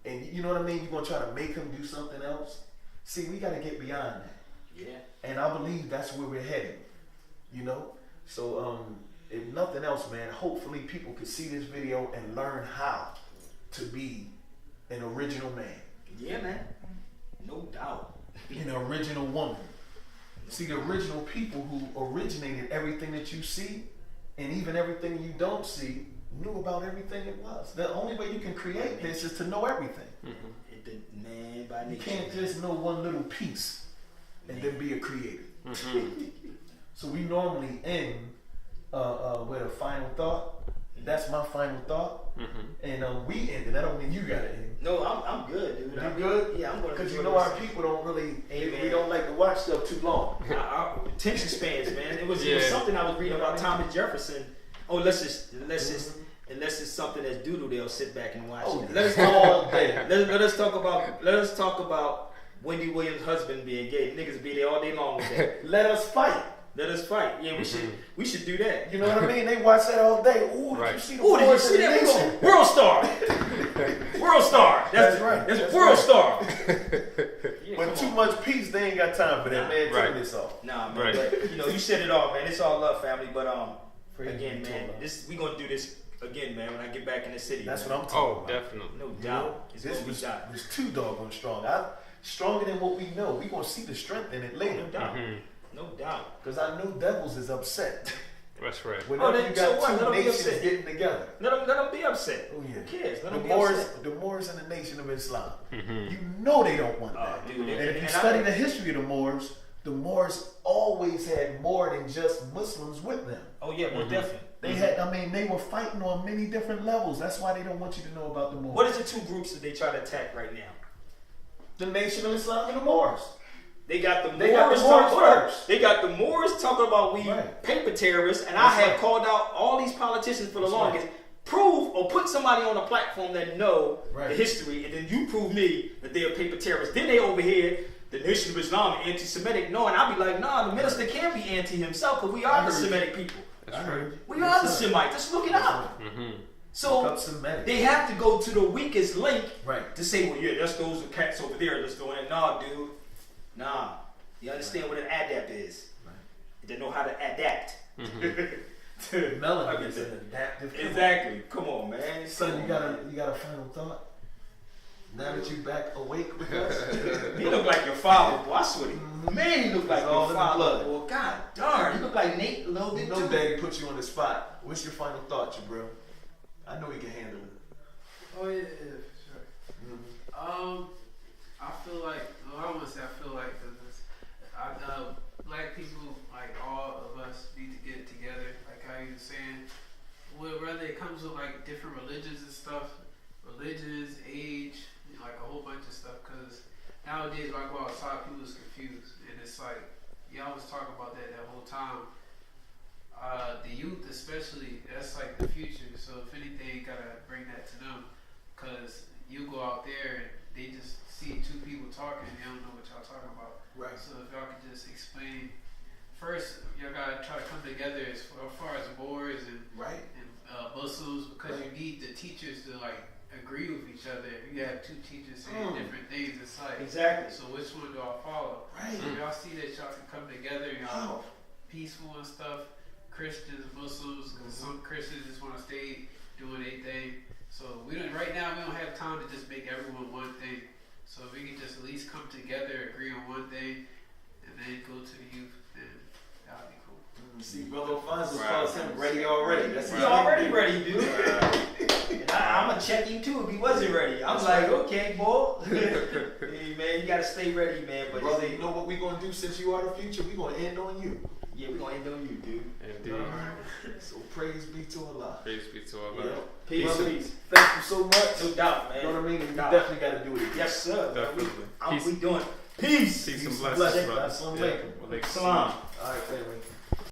Speaker 2: and you know what I mean. You're gonna try to make him do something else. See, we gotta get beyond that,
Speaker 1: Yeah.
Speaker 2: and I believe that's where we're heading. So if nothing else, man, hopefully people can see this video and learn how to be an original man,
Speaker 1: Yeah, man. No doubt.
Speaker 2: an original woman. See, the original people who originated everything that you see, and even everything you don't see, knew about everything it was. The only way you can create this is to know everything.
Speaker 1: It did, man, by
Speaker 2: You
Speaker 1: nature.
Speaker 2: can't just know one little piece and then be a creator. So we normally end with a final thought. That's my final thought. And we ended. That don't mean you got to end.
Speaker 1: No, I'm good, dude.
Speaker 2: You good?
Speaker 1: Yeah, I'm going to.
Speaker 2: Because you know our people don't really, we don't like to watch stuff too long.
Speaker 1: Our attention spans, man. It was something I was reading about Thomas Jefferson. Oh, unless it's something that's doodle, they'll sit back and watch it. Let us talk about Wendy Williams' husband being gay. Niggas be there all day long with that.
Speaker 2: Let us fight.
Speaker 1: Let us fight. Yeah, we should do that.
Speaker 2: You know what I mean? They watch that all day. Ooh, did you see the
Speaker 1: did you see that?
Speaker 2: nation?
Speaker 1: World star. World star. That's right. That's world
Speaker 2: right.
Speaker 1: star.
Speaker 2: When too much peace, they ain't got time for that, man. Turn this off.
Speaker 1: Nah, man. But, you said it all, man. It's all love, family. But again, man, we gonna do this again, man. When I get back in the city.
Speaker 2: That's what I'm talking about.
Speaker 3: Definitely.
Speaker 1: No doubt.
Speaker 2: This was too doggone strong. Stronger than what we know. We gonna see the strength in it later.
Speaker 1: No doubt. No doubt.
Speaker 2: Because I know Devils is upset.
Speaker 3: That's right.
Speaker 2: Whenever you got two nations getting together.
Speaker 1: Let them be upset.
Speaker 2: Oh yeah.
Speaker 1: Who cares? Let
Speaker 2: the
Speaker 1: them
Speaker 2: Moors,
Speaker 1: be upset.
Speaker 2: the Moors and the Nation of Islam. You know they don't want that.
Speaker 1: Dude,
Speaker 2: and if you study the history of the Moors always had more than just Muslims with them.
Speaker 1: Oh yeah, well definitely.
Speaker 2: They had, they were fighting on many different levels. That's why they don't want you to know about the Moors.
Speaker 1: What is the two groups that they try to attack right now?
Speaker 2: The Nation of Islam and the Moors.
Speaker 1: They got the Moors first. They got the Moors talking about we paper terrorists, and I had called out all these politicians for the longest. Prove or put somebody on a platform that know the history, and then you prove me that they're paper terrorists. Then they over here, the Nation of Islam, anti-Semitic. No, and I'll be like, nah, the minister can't be anti himself because we are the Semitic people.
Speaker 3: That's right.
Speaker 1: We are the Semites. Just look it up. So they have to go to the weakest link to say, well, yeah, that's those cats over there that's doing it. Nah, dude. Nah. You understand what an adapt is? They know how to adapt.
Speaker 2: Melanin is an adaptive.
Speaker 1: Exactly. Come on, man.
Speaker 2: Son, you got a final thought? Now that you back awake with us?
Speaker 1: He look like your father, boy. I swear. Man, he look like your father, boy. God darn. He look like Nate a little bit too.
Speaker 2: Daddy put you on the spot. What's your final thought, you bro? I know he can handle it.
Speaker 4: Oh yeah, sure. I feel like, I don't want to say I feel like, because black people, like all of us, need to get together, like how you were saying. Whether it comes with like different religions and stuff, religions, age, like a whole bunch of stuff. Because nowadays, when I go outside, people is confused, and it's like y'all was talking about that whole time. The youth, especially, that's like the future. So if anything, you gotta bring that to them, because you go out there and they just see two people talking and they don't know what y'all talking about.
Speaker 2: Right.
Speaker 4: So if y'all could just explain, first y'all gotta try to come together as far as Moors and Muslims, because you need the teachers to like agree with each other. If you have two teachers saying different things, it's like so which one do I follow? Right. So if y'all see that y'all can come together and y'all peaceful and stuff. Christians, Muslims, because some Christians just want to stay doing their thing. So right now we don't have time to just make everyone one thing. So if we can just at least come together, agree on one thing, and then go to the youth, then that would be cool.
Speaker 2: See, Brother Alfonso calls him ready already. He's
Speaker 1: already ready, dude. And I'm going to check him too if he wasn't ready. I'm like, okay, boy. Hey, man, you got to stay ready, man. But
Speaker 2: brother, you know what we're going to do since you are the future? We're going to end on you.
Speaker 1: Yeah, we're going to end on you, dude.
Speaker 3: Indeed.
Speaker 2: So praise be to Allah.
Speaker 3: Praise be to Allah.
Speaker 1: Peace.
Speaker 2: Thank you so much.
Speaker 1: No doubt, man.
Speaker 2: You know what I mean? We definitely got to do it again.
Speaker 1: Yes, sir.
Speaker 3: Definitely.
Speaker 1: We doing peace.
Speaker 3: Peace and blessings, brother.
Speaker 2: Assalamu alaikum.
Speaker 1: Salam.
Speaker 2: All right, family.